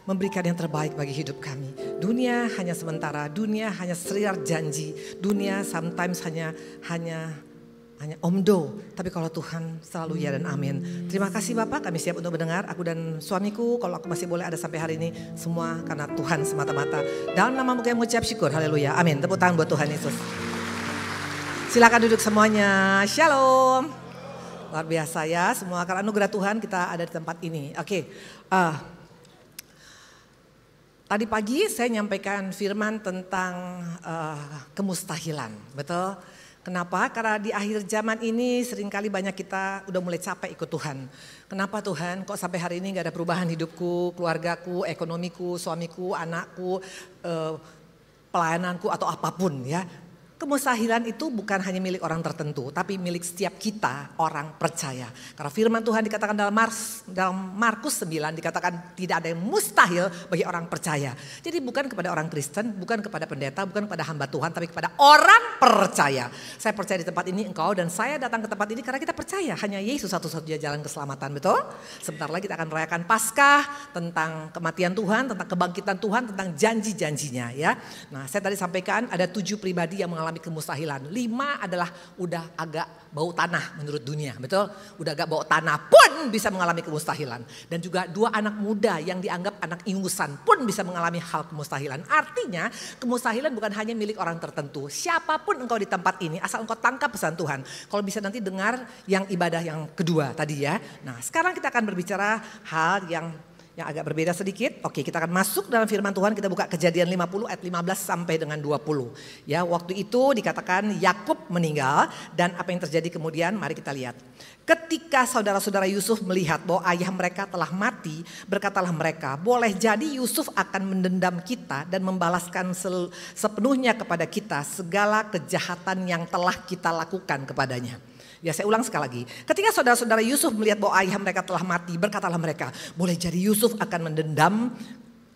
memberikan yang terbaik bagi hidup kami. Dunia hanya sementara, dunia hanya serial janji, dunia sometimes hanya omdo, tapi kalau Tuhan selalu ya dan amin. Terima kasih Bapak, kami siap untuk mendengar. Aku dan suamiku, kalau aku masih boleh ada sampai hari ini, semua karena Tuhan semata-mata. Dalam nama-Mu kami mengucap syukur, haleluya, amin. Tepuk tangan buat Tuhan Yesus. Silakan duduk semuanya, shalom. Luar biasa ya, semua karena anugerah Tuhan kita ada di tempat ini. Oke. Tadi pagi saya nyampaikan firman tentang kemustahilan, betul? Kenapa? Karena di akhir zaman ini seringkali banyak kita udah mulai capek ikut Tuhan. Kenapa Tuhan kok sampai hari ini gak ada perubahan hidupku, keluargaku, ekonomiku, suamiku, anakku, pelayananku atau apapun ya. Kemustahilan itu bukan hanya milik orang tertentu, tapi milik setiap kita orang percaya. Karena firman Tuhan dikatakan dalam Markus 9 dikatakan tidak ada yang mustahil bagi orang percaya. Jadi bukan kepada orang Kristen, bukan kepada pendeta, bukan kepada hamba Tuhan, tapi kepada orang percaya. Saya percaya di tempat ini engkau dan saya datang ke tempat ini karena kita percaya hanya Yesus satu-satunya jalan keselamatan, betul? Sebentar lagi kita akan merayakan Paskah, tentang kematian Tuhan, tentang kebangkitan Tuhan, tentang janji-janjinya ya. Nah saya tadi sampaikan ada 7 pribadi yang mengalami kemustahilan. 5 adalah udah agak bau tanah menurut dunia, betul? Udah agak bau tanah pun bisa mengalami kemustahilan. Dan juga 2 anak muda yang dianggap anak ingusan pun bisa mengalami hal kemustahilan. Artinya kemustahilan bukan hanya milik orang tertentu. Siapapun engkau di tempat ini asal engkau tangkap pesan Tuhan. Kalau bisa nanti dengar yang ibadah yang kedua tadi ya. Nah sekarang kita akan berbicara hal yang agak berbeda sedikit. Oke, kita akan masuk dalam firman Tuhan. Kita buka Kejadian 50 ayat 15 sampai dengan 20. Ya, waktu itu dikatakan Yakub meninggal dan apa yang terjadi kemudian mari kita lihat. Ketika saudara-saudara Yusuf melihat bahwa ayah mereka telah mati, berkatalah mereka, boleh jadi Yusuf akan mendendam kita dan membalaskan sepenuhnya kepada kita segala kejahatan yang telah kita lakukan kepadanya. Ya saya ulang sekali lagi. Ketika saudara-saudara Yusuf melihat bahwa ayah mereka telah mati, berkatalah mereka, boleh jadi Yusuf akan mendendam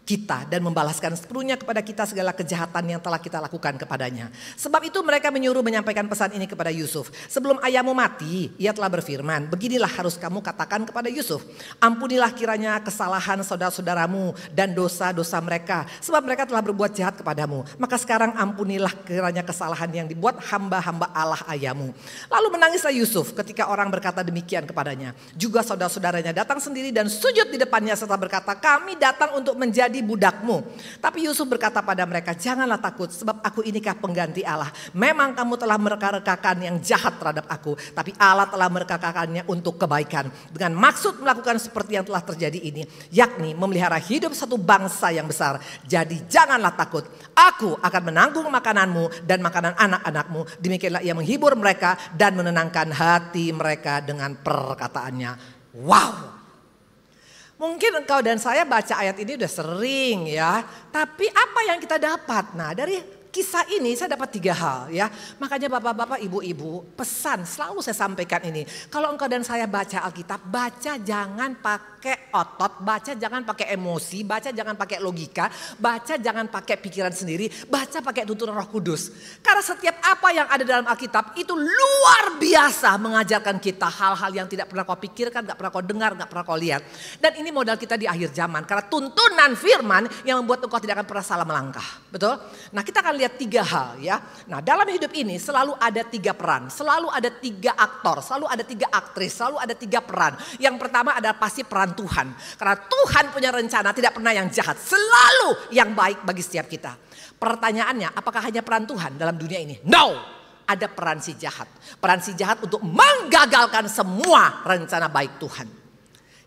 kita dan membalaskan sepenuhnya kepada kita segala kejahatan yang telah kita lakukan kepadanya. Sebab itu mereka menyuruh menyampaikan pesan ini kepada Yusuf. Sebelum ayahmu mati, ia telah berfirman, beginilah harus kamu katakan kepada Yusuf. Ampunilah kiranya kesalahan saudara-saudaramu dan dosa-dosa mereka. Sebab mereka telah berbuat jahat kepadamu. Maka sekarang ampunilah kiranya kesalahan yang dibuat hamba-hamba Allah ayahmu. Lalu menangislah Yusuf ketika orang berkata demikian kepadanya. Juga saudara-saudaranya datang sendiri dan sujud di depannya serta berkata, kami datang untuk menjadi budakmu. Tapi Yusuf berkata pada mereka, janganlah takut sebab aku inikah pengganti Allah. Memang kamu telah mereka-rekakan yang jahat terhadap aku, tapi Allah telah mereka-rekakannya untuk kebaikan. Dengan maksud melakukan seperti yang telah terjadi ini, yakni memelihara hidup satu bangsa yang besar. Jadi janganlah takut, aku akan menanggung makananmu dan makanan anak-anakmu. Demikianlah ia menghibur mereka dan menenangkan hati mereka dengan perkataannya. Wow. Mungkin engkau dan saya baca ayat ini udah sering ya. Tapi apa yang kita dapat? Nah dari kisah ini saya dapat 3 hal ya. Makanya bapak-bapak, ibu-ibu, pesan selalu saya sampaikan ini. Kalau engkau dan saya baca Alkitab, baca jangan pakai otot, baca jangan pakai emosi, baca jangan pakai logika, baca jangan pakai pikiran sendiri, baca pakai tuntunan Roh Kudus. Karena setiap apa yang ada dalam Alkitab itu luar biasa mengajarkan kita hal-hal yang tidak pernah kau pikirkan, gak pernah kau dengar, gak pernah kau lihat. Dan ini modal kita di akhir zaman. Karena tuntunan firman yang membuat engkau tidak akan pernah salah melangkah. Betul? Nah kita akan lihat 3 hal ya. Nah dalam hidup ini selalu ada 3 peran, selalu ada 3 aktor, selalu ada 3 aktris, selalu ada 3 peran. Yang pertama adalah pasti peran Tuhan. Karena Tuhan punya rencana tidak pernah yang jahat, selalu yang baik bagi setiap kita. Pertanyaannya, apakah hanya peran Tuhan dalam dunia ini? No, ada peran si jahat. Peran si jahat untuk menggagalkan semua rencana baik Tuhan.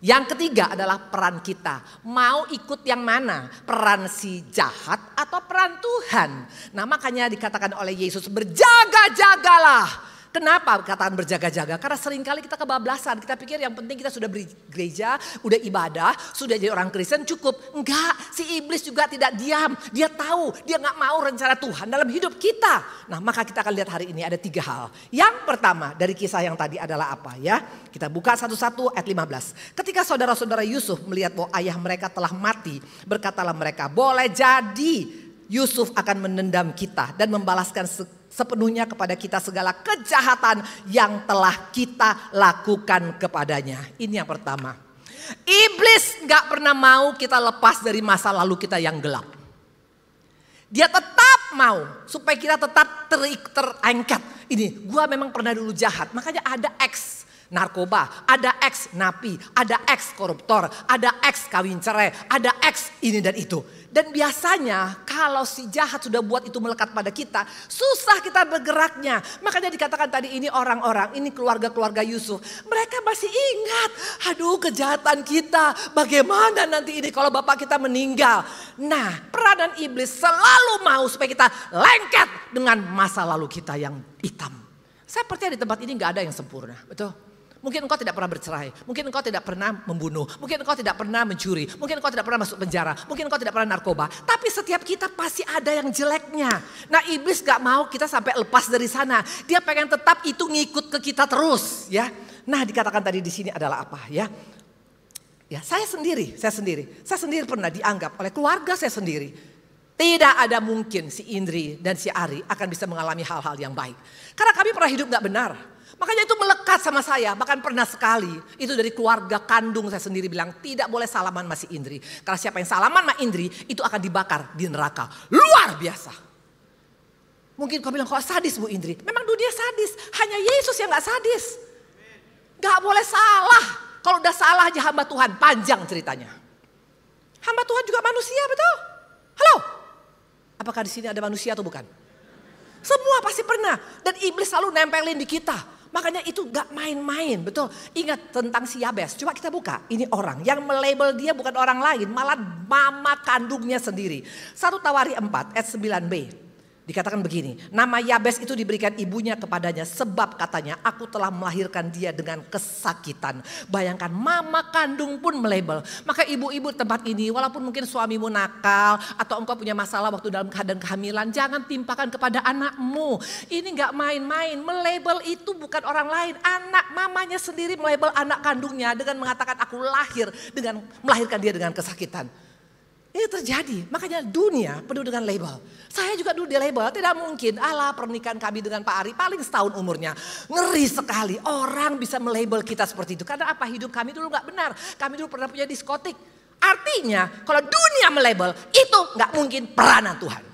Yang ketiga adalah peran kita. Mau ikut yang mana? Peran si jahat atau peran Tuhan? Nah makanya dikatakan oleh Yesus, berjaga-jagalah. Kenapa katakan berjaga-jaga? Karena seringkali kita kebablasan. Kita pikir yang penting kita sudah bergereja, udah ibadah, sudah jadi orang Kristen cukup. Enggak, si iblis juga tidak diam. Dia tahu, dia gak mau rencana Tuhan dalam hidup kita. Nah, maka kita akan lihat hari ini ada 3 hal. Yang pertama dari kisah yang tadi adalah apa ya? Kita buka satu-satu ayat 15. Ketika saudara-saudara Yusuf melihat bahwa ayah mereka telah mati, berkatalah mereka, boleh jadi Yusuf akan menendam kita dan membalaskan sepenuhnya kepada kita segala kejahatan yang telah kita lakukan kepadanya. Ini yang pertama. Iblis gak pernah mau kita lepas dari masa lalu kita yang gelap. Dia tetap mau supaya kita tetap terangkat. Ini gua memang pernah dulu jahat, makanya ada ex narkoba, ada ex napi, ada ex koruptor, ada ex kawin cerai, ada ex ini dan itu. Dan biasanya kalau si jahat sudah buat itu melekat pada kita, susah kita bergeraknya. Makanya dikatakan tadi ini orang-orang, ini keluarga-keluarga Yusuf. Mereka masih ingat, aduh kejahatan kita, bagaimana nanti ini kalau bapak kita meninggal. Nah, peranan iblis selalu mau supaya kita lengket dengan masa lalu kita yang hitam. Saya percaya di tempat ini gak ada yang sempurna, betul? Mungkin engkau tidak pernah bercerai, mungkin engkau tidak pernah membunuh, mungkin engkau tidak pernah mencuri, mungkin engkau tidak pernah masuk penjara, mungkin engkau tidak pernah narkoba. Tapi setiap kita pasti ada yang jeleknya. Nah, iblis gak mau kita sampai lepas dari sana. Dia pengen tetap itu ngikut ke kita terus, ya. Nah, dikatakan tadi di sini adalah apa, ya? Ya, saya sendiri pernah dianggap oleh keluarga saya sendiri. Tidak ada mungkin si Indri dan si Ari akan bisa mengalami hal-hal yang baik. Karena kami pernah hidup gak benar. Makanya itu melekat sama saya, bahkan pernah sekali itu dari keluarga kandung saya sendiri bilang tidak boleh salaman sama si Indri. Karena siapa yang salaman sama Indri itu akan dibakar di neraka. Luar biasa. Mungkin kau bilang kok sadis Bu Indri. Memang dunia sadis, hanya Yesus yang gak sadis. Gak boleh salah. Kalau udah salah aja hamba Tuhan, panjang ceritanya. Hamba Tuhan juga manusia, betul? Halo? Apakah di sini ada manusia atau bukan? Semua pasti pernah. Dan iblis selalu nempelin di kita. Makanya itu gak main-main, betul. Ingat tentang si Yabes, coba kita buka. Ini orang yang melabel dia bukan orang lain, malah mama kandungnya sendiri. 1 Tawari 4 ayat 9b. Dikatakan begini, nama Yabes itu diberikan ibunya kepadanya sebab katanya aku telah melahirkan dia dengan kesakitan. Bayangkan mama kandung pun melabel. Maka ibu-ibu tempat ini walaupun mungkin suamimu nakal atau engkau punya masalah waktu dalam keadaan kehamilan, jangan timpakan kepada anakmu. Ini gak main-main, melabel itu bukan orang lain. Anak mamanya sendiri melabel anak kandungnya dengan mengatakan aku dengan melahirkan dia dengan kesakitan. Ini terjadi, makanya dunia penuh dengan label. Saya juga dulu di label, tidak mungkin. Allah pernikahan kami dengan Pak Ari paling setahun umurnya. Ngeri sekali orang bisa melabel kita seperti itu. Karena apa, hidup kami dulu gak benar. Kami dulu pernah punya diskotik. Artinya kalau dunia melabel itu gak mungkin peranan Tuhan.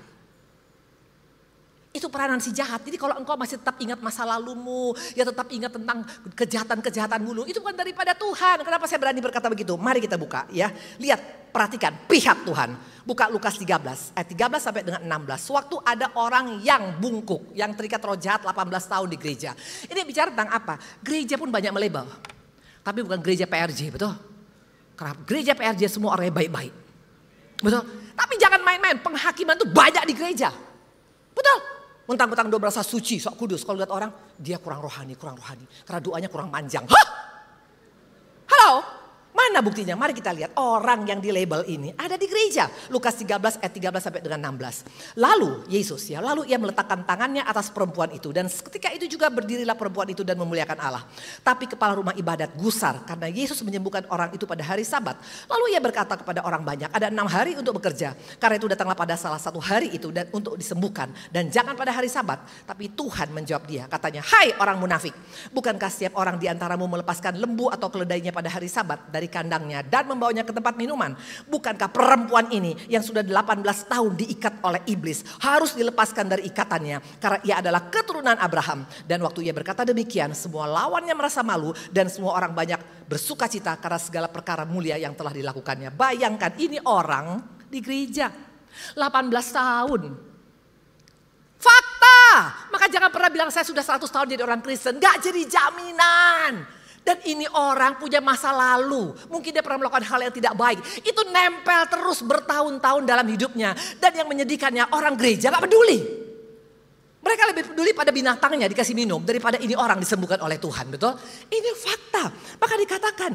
Itu peranan si jahat. Jadi kalau engkau masih tetap ingat masa lalumu, ya tetap ingat tentang kejahatan-kejahatan dulu, itu bukan daripada Tuhan. Kenapa saya berani berkata begitu? Mari kita buka ya. Lihat, perhatikan pihak Tuhan. Buka Lukas 13 ayat 13 sampai dengan 16. Waktu ada orang yang bungkuk, yang terikat roh jahat 18 tahun di gereja. Ini bicara tentang apa? Gereja pun banyak melabel. Tapi bukan gereja PRJ, betul? Karena gereja PRJ semua orangnya baik-baik. Betul? Tapi jangan main-main, penghakiman itu banyak di gereja. Betul? Mentang-mentang dia merasa suci, sok kudus. Kalau lihat orang, dia kurang rohani. Karena doanya kurang panjang. Hah? Halo? Mana buktinya? Mari kita lihat orang yang di label ini ada di gereja. Lukas 13 ayat 13 sampai dengan 16. Lalu Yesus lalu ia meletakkan tangannya atas perempuan itu. Dan ketika itu juga berdirilah perempuan itu dan memuliakan Allah. Tapi kepala rumah ibadat gusar karena Yesus menyembuhkan orang itu pada hari Sabat. Lalu ia berkata kepada orang banyak, ada 6 hari untuk bekerja. Karena itu datanglah pada salah satu hari itu dan untuk disembuhkan. Dan jangan pada hari Sabat. Tapi Tuhan menjawab dia, katanya, hai orang munafik. Bukankah setiap orang di antaramu melepaskan lembu atau keledainya pada hari Sabat dari kandangnya dan membawanya ke tempat minuman? Bukankah perempuan ini yang sudah 18 tahun diikat oleh iblis harus dilepaskan dari ikatannya karena ia adalah keturunan Abraham? Dan waktu ia berkata demikian, semua lawannya merasa malu dan semua orang banyak bersukacita karena segala perkara mulia yang telah dilakukannya. Bayangkan ini orang di gereja 18 tahun. Fakta. Maka jangan pernah bilang saya sudah 100 tahun jadi orang Kristen. Gak jadi jaminan. Dan ini orang punya masa lalu. Mungkin dia pernah melakukan hal yang tidak baik. Itu nempel terus bertahun-tahun dalam hidupnya. Dan yang menyedihkannya orang gereja gak peduli. Mereka lebih peduli pada binatangnya dikasih minum daripada ini orang disembuhkan oleh Tuhan, betul? Ini fakta. Maka dikatakan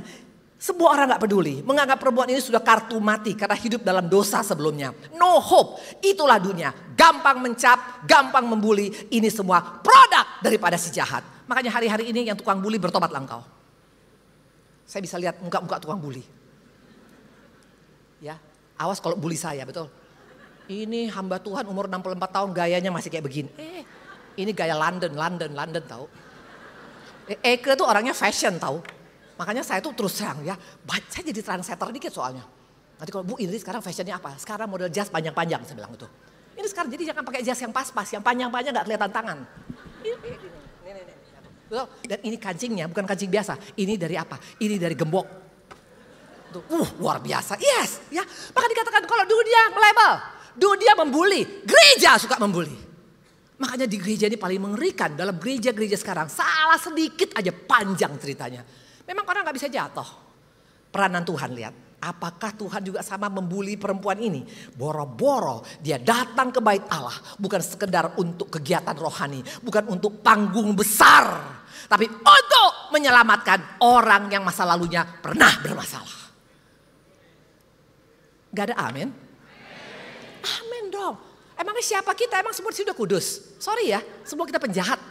semua orang gak peduli, menganggap perempuan ini sudah kartu mati karena hidup dalam dosa sebelumnya. No hope, itulah dunia. Gampang mencap, gampang membuli, ini semua produk daripada si jahat. Makanya hari-hari ini yang tukang bully bertobatlah engkau. Saya bisa lihat muka-muka tukang bully. Ya, awas kalau bully saya, betul. Ini hamba Tuhan umur 64 tahun gayanya masih kayak begini. Ini gaya London tahu. Eke tuh orangnya fashion tahu. Makanya saya tuh terus terang ya, saya jadi trendsetter dikit soalnya. Nanti kalau Bu Indri sekarang fashionnya apa? Sekarang model jas panjang-panjang saya bilang itu. Ini sekarang jadi jangan pakai jas yang pas-pas, yang panjang-panjang gak kelihatan tangan. Betul? Dan ini kancingnya bukan kancing biasa. Ini dari apa? Ini dari gembok. Tuh, luar biasa. Yes, ya. Maka dikatakan kalau dunia melabel, dunia membuli, gereja suka membuli. Makanya di gereja ini paling mengerikan. Dalam gereja-gereja sekarang salah sedikit aja panjang ceritanya. Memang orang gak bisa jatuh. Peranan Tuhan lihat. Apakah Tuhan juga sama membuli perempuan ini? Boro-boro dia datang ke bait Allah. Bukan sekedar untuk kegiatan rohani. Bukan untuk panggung besar. Tapi untuk menyelamatkan orang yang masa lalunya pernah bermasalah. Gak ada amin? Amin dong. Emangnya siapa kita? Emang semua sudah kudus? Sorry ya, semua kita penjahat.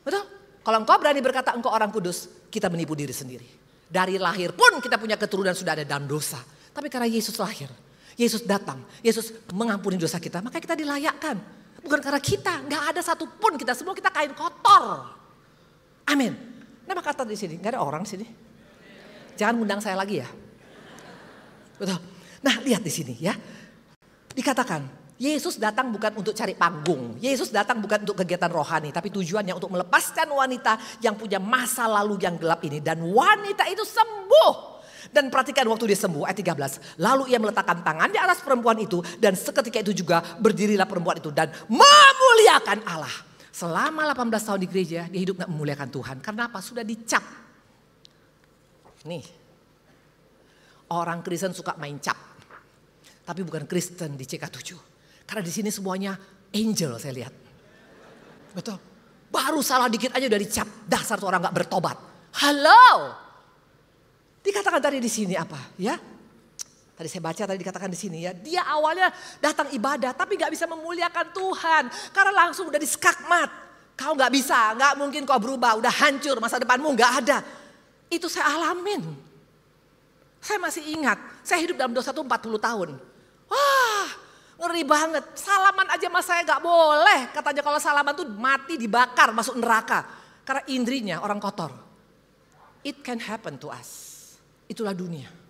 Betul? Kalau engkau berani berkata engkau orang kudus, kita menipu diri sendiri. Dari lahir pun kita punya keturunan sudah ada dalam dosa. Tapi karena Yesus lahir, Yesus datang, Yesus mengampuni dosa kita, maka kita dilayakkan. Bukan karena kita, nggak ada satupun kita, semua kita kain kotor. Amin. Nama kata di sini, nggak ada orang di sini. Jangan undang saya lagi ya. Betul. Nah lihat di sini ya, dikatakan. Yesus datang bukan untuk cari panggung. Yesus datang bukan untuk kegiatan rohani. Tapi tujuannya untuk melepaskan wanita yang punya masa lalu yang gelap ini. Dan wanita itu sembuh. Dan perhatikan waktu dia sembuh ayat 13. Lalu ia meletakkan tangan di atas perempuan itu. Dan seketika itu juga berdirilah perempuan itu. Dan memuliakan Allah. Selama 18 tahun di gereja dia hidup gak memuliakan Tuhan. Karena apa? Sudah dicap. Nih. Orang Kristen suka main cap. Tapi bukan Kristen di CK7. Karena di sini semuanya angel saya lihat. Betul. Baru salah dikit aja udah dicap. Dasar tuh orang gak bertobat. Halo. Dikatakan tadi di sini apa ya? Tadi saya baca tadi dikatakan di sini ya. Dia awalnya datang ibadah tapi gak bisa memuliakan Tuhan. Karena langsung udah diskakmat. Kau gak bisa, gak mungkin kau berubah. Udah hancur, masa depanmu gak ada. Itu saya alamin. Saya masih ingat. Saya hidup dalam dosa tuh 40 tahun. Wah. Ngeri banget, salaman aja sama saya gak boleh. Katanya kalau salaman tuh mati dibakar masuk neraka. Karena indrinya orang kotor. It can happen to us. Itulah dunia.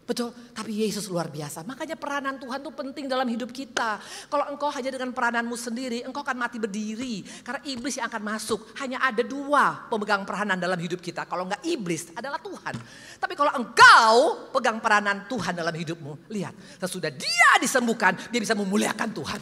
Betul, tapi Yesus luar biasa. Makanya peranan Tuhan tuh penting dalam hidup kita. Kalau engkau hanya dengan perananmu sendiri, engkau akan mati berdiri. Karena iblis yang akan masuk. Hanya ada 2 pemegang peranan dalam hidup kita. Kalau enggak iblis adalah Tuhan. Tapi kalau engkau pegang peranan Tuhan dalam hidupmu, lihat. Sesudah dia disembuhkan, dia bisa memuliakan Tuhan.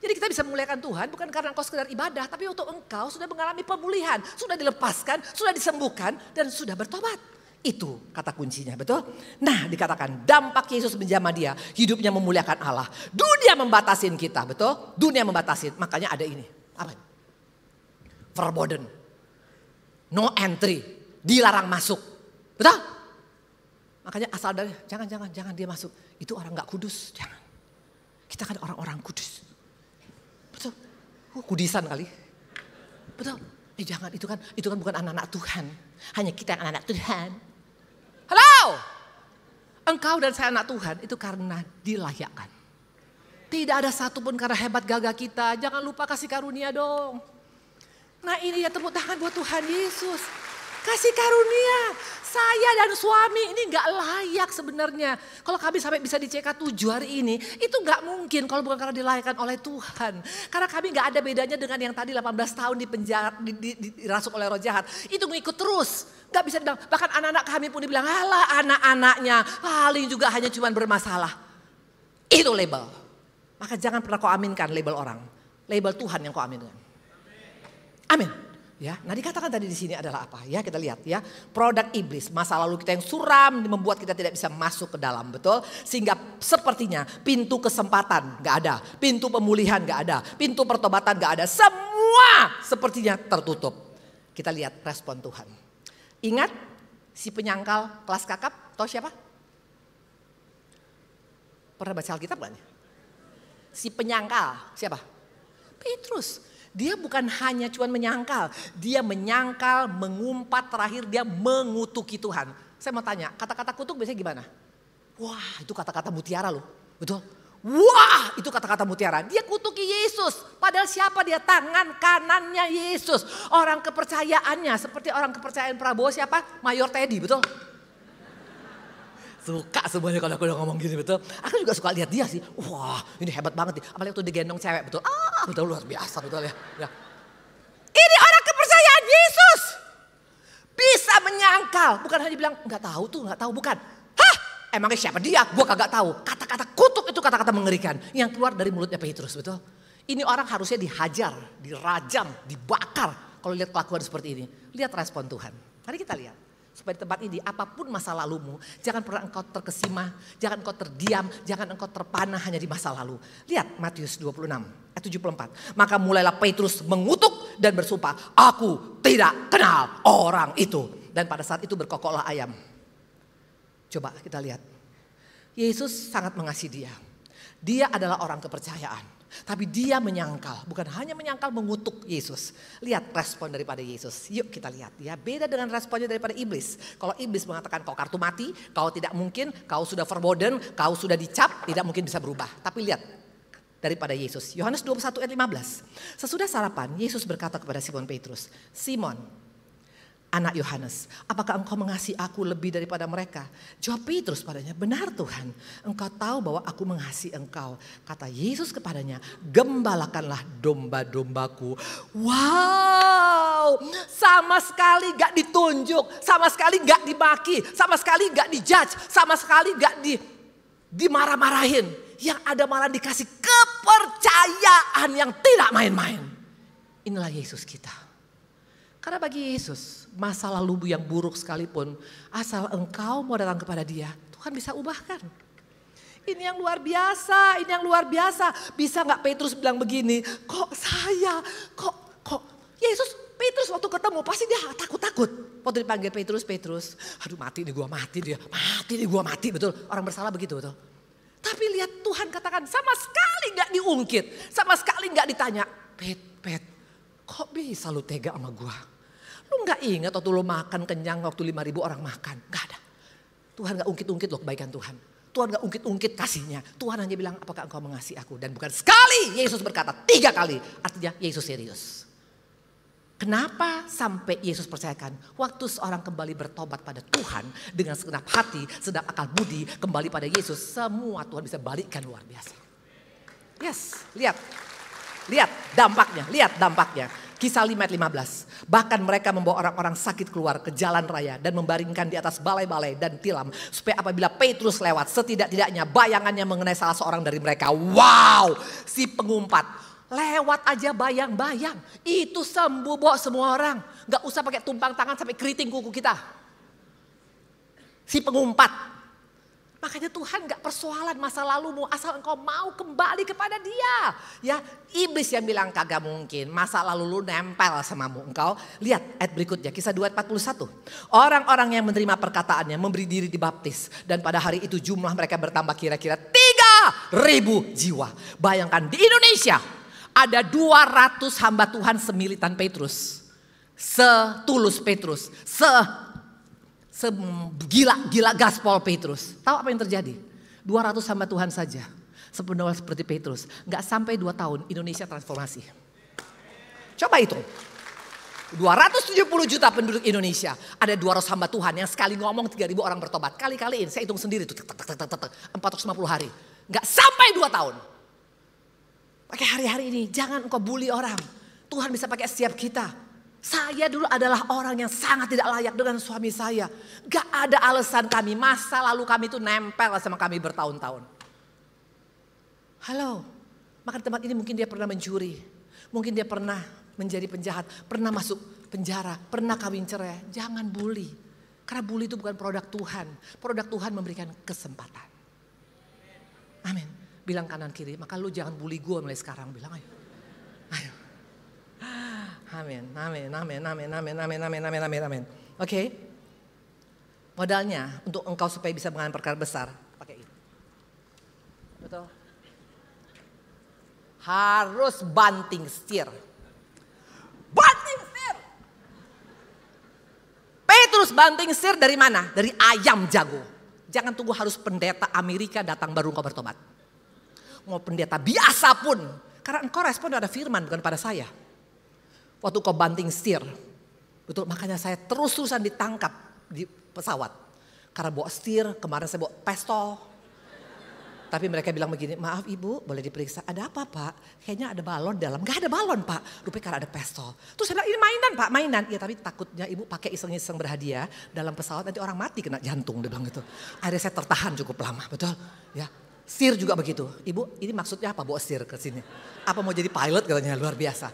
Jadi kita bisa memuliakan Tuhan bukan karena engkau sekedar ibadah. Tapi untuk engkau sudah mengalami pemulihan. Sudah dilepaskan, sudah disembuhkan dan sudah bertobat. Itu kata kuncinya, betul? Nah dikatakan dampak Yesus menjamah dia, hidupnya memuliakan Allah. Dunia membatasin kita, betul? Dunia membatasin, makanya ada ini. Apa? Verboden. No entry, dilarang masuk. Betul? Makanya asal dari, jangan dia masuk. Itu orang gak kudus, jangan. Kita kan orang-orang kudus. Betul? Kudisan kali. Betul? Jangan, itu kan bukan anak-anak Tuhan. Hanya kita yang anak Tuhan. Halo, engkau dan saya anak Tuhan itu karena dilayakkan. Tidak ada satupun karena hebat gagah kita. Jangan lupa kasih karunia dong. Nah ini ya tepuk tangan buat Tuhan Yesus. Kasih karunia. Saya dan suami ini gak layak sebenarnya. Kalau kami sampai bisa di CK7 hari ini. Itu gak mungkin kalau bukan karena dilayakkan oleh Tuhan. Karena kami gak ada bedanya dengan yang tadi 18 tahun di penjara, dirasuk oleh roh jahat. Itu ngikut terus. Gak bisa dibilang. Bahkan anak-anak kami pun dibilang. Alah anak-anaknya paling juga hanya cuma bermasalah. Itu label. Maka jangan pernah kau aminkan label orang. Label Tuhan yang kau aminkan. Amin. Ya, nah dikatakan tadi di sini adalah apa? Ya, kita lihat ya. Produk iblis, masa lalu kita yang suram membuat kita tidak bisa masuk ke dalam, betul? Sehingga sepertinya pintu kesempatan gak ada, pintu pemulihan gak ada, pintu pertobatan gak ada. Semua sepertinya tertutup. Kita lihat respon Tuhan. Ingat si penyangkal kelas kakap, tahu siapa? Pernah baca Alkitab gak nih? Si penyangkal, siapa? Petrus. Dia bukan hanya cuma menyangkal, dia menyangkal, mengumpat, terakhir dia mengutuki Tuhan. Saya mau tanya, kata-kata kutuk biasanya gimana? Wah, itu kata-kata mutiara loh, betul? Wah, itu kata-kata mutiara. Dia kutuki Yesus, padahal siapa dia? Tangan kanannya Yesus. Orang kepercayaannya, seperti orang kepercayaan Prabowo siapa? Mayor Teddy, betul? Suka semuanya kalau aku udah ngomong gini, betul. Aku juga suka lihat dia sih. Wah, ini hebat banget nih. Apalagi waktu digendong cewek, betul. Betul luar biasa, betul ya. Ini orang kepercayaan Yesus. Bisa menyangkal. Bukan hanya bilang, nggak tahu, bukan. Hah, emangnya siapa dia? Gua kagak tahu. Kata-kata kutuk itu kata-kata mengerikan. Yang keluar dari mulutnya Petrus, betul. Ini orang harusnya dihajar, dirajam, dibakar. Kalau lihat kelakuan seperti ini. Lihat respon Tuhan. Mari kita lihat. Supaya di tempat ini apapun masa lalumu, jangan pernah engkau terkesima, jangan engkau terdiam, jangan engkau terpana hanya di masa lalu. Lihat Matius 26 ayat 74. Maka mulailah Petrus mengutuk dan bersumpah, aku tidak kenal orang itu. Dan pada saat itu berkokoklah ayam. Coba kita lihat. Yesus sangat mengasihi dia. Dia adalah orang kepercayaan. Tapi dia menyangkal, bukan hanya menyangkal, mengutuk Yesus. Lihat respon daripada Yesus. Yuk kita lihat ya, beda dengan responnya daripada iblis. Kalau iblis mengatakan kau kartu mati, kau tidak mungkin, kau sudah verboten, kau sudah dicap, tidak mungkin bisa berubah. Tapi lihat daripada Yesus. Yohanes 21 ayat 15. Sesudah sarapan, Yesus berkata kepada Simon Petrus, Simon, anak Yohanes, apakah engkau mengasihi aku lebih daripada mereka? Jawab Petrus padanya, benar Tuhan, engkau tahu bahwa aku mengasihi engkau. Kata Yesus kepadanya, gembalakanlah domba-dombaku. Wow, sama sekali gak ditunjuk, sama sekali gak dimaki, sama sekali gak dijudge, sama sekali gak dimarah-marahin. Yang ada malah dikasih kepercayaan yang tidak main-main. Inilah Yesus kita. Karena bagi Yesus, masa lalu yang buruk sekalipun, asal engkau mau datang kepada dia, Tuhan bisa ubahkan. Ini yang luar biasa, ini yang luar biasa. Bisa gak Petrus bilang begini, kok saya, kok Yesus, Petrus waktu ketemu pasti dia takut-takut. Waktu dipanggil Petrus, aduh mati nih gua, mati, betul. Orang bersalah begitu, betul. Tapi lihat Tuhan katakan sama sekali gak diungkit, sama sekali gak ditanya, Pet, kok bisa lu tega sama gua? Lu gak ingat waktu lu makan kenyang waktu 5.000 orang makan? Gak ada. Tuhan gak ungkit-ungkit loh kebaikan Tuhan. Tuhan gak ungkit-ungkit kasihnya. Tuhan hanya bilang apakah engkau mengasihi aku? Dan bukan sekali, Yesus berkata 3 kali. Artinya Yesus serius. Kenapa sampai Yesus percayakan? Waktu seorang kembali bertobat pada Tuhan dengan segenap hati, segenap akal budi, kembali pada Yesus, semua Tuhan bisa balikkan luar biasa. Yes, lihat dampaknya. Kisah 5 ayat 15. Bahkan mereka membawa orang-orang sakit keluar ke jalan raya dan membaringkan di atas balai-balai dan tilam. Supaya apabila Petrus lewat, setidak-tidaknya bayangannya mengenai salah seorang dari mereka. Wow, si pengumpat. Lewat aja bayang-bayang. Itu sembuh bawa semua orang. Gak usah pakai tumpang tangan sampai keriting kuku kita. Si pengumpat. Makanya Tuhan gak persoalan masa lalumu asal engkau mau kembali kepada dia. Ya, iblis yang bilang kagak mungkin, masa lalu lu nempel samamu. Engkau lihat ayat berikutnya, Kisah 2 ayat 41. Orang-orang yang menerima perkataannya memberi diri dibaptis. Dan pada hari itu jumlah mereka bertambah kira-kira 3.000 jiwa. Bayangkan di Indonesia ada 200 hamba Tuhan semilitan Petrus. Setulus Petrus, segila-gila gaspol Petrus. Tahu apa yang terjadi? 200 hamba Tuhan saja. Sepenuhnya seperti Petrus. Gak sampai 2 tahun Indonesia transformasi. Coba hitung. 270 juta penduduk Indonesia. Ada 200 hamba Tuhan yang sekali ngomong 3.000 orang bertobat. Kali-kaliin, saya hitung sendiri tuh. 450 hari. Gak sampai 2 tahun. Pakai hari-hari ini, jangan engkau bully orang. Tuhan bisa pakai setiap kita. Saya dulu adalah orang yang sangat tidak layak dengan suami saya. Gak ada alasan kami, masa lalu kami itu nempel sama kami bertahun-tahun. Halo, maka di tempat ini mungkin dia pernah mencuri. Mungkin dia pernah menjadi penjahat, pernah masuk penjara, pernah kawin cerai. Jangan bully. Karena bully itu bukan produk Tuhan. Produk Tuhan memberikan kesempatan. Amin. Bilang kanan kiri, maka lu jangan bully gue mulai sekarang. Bilang ayo. Ayo. Amin, amin, amin, amin, amin, amin, amin, amin, amin, amin. Oke. Modalnya untuk engkau supaya bisa mengalami perkara besar, pakai ini. Betul. Harus banting setir. Banting setir. Petrus banting setir dari mana? Dari ayam jago. Jangan tunggu harus pendeta Amerika datang baru engkau bertobat. Mau pendeta biasa pun. Karena engkau respon pada firman bukan pada saya. Waktu kau banting setir. Betul, makanya saya terus-terusan ditangkap di pesawat. Karena bawa setir, kemarin saya bawa pistol. Tapi mereka bilang begini, maaf ibu boleh diperiksa. Ada apa pak? Kayaknya ada balon dalam. Gak ada balon pak, rupanya karena ada pistol. Terus saya bilang ini mainan pak, mainan. Ya tapi takutnya ibu pakai iseng-iseng berhadiah dalam pesawat nanti orang mati kena jantung. Dia bilang gitu. Akhirnya saya tertahan cukup lama, betul. Ya. Setir juga begitu. Ibu ini maksudnya apa bawa setir ke sini? Apa mau jadi pilot katanya, luar biasa.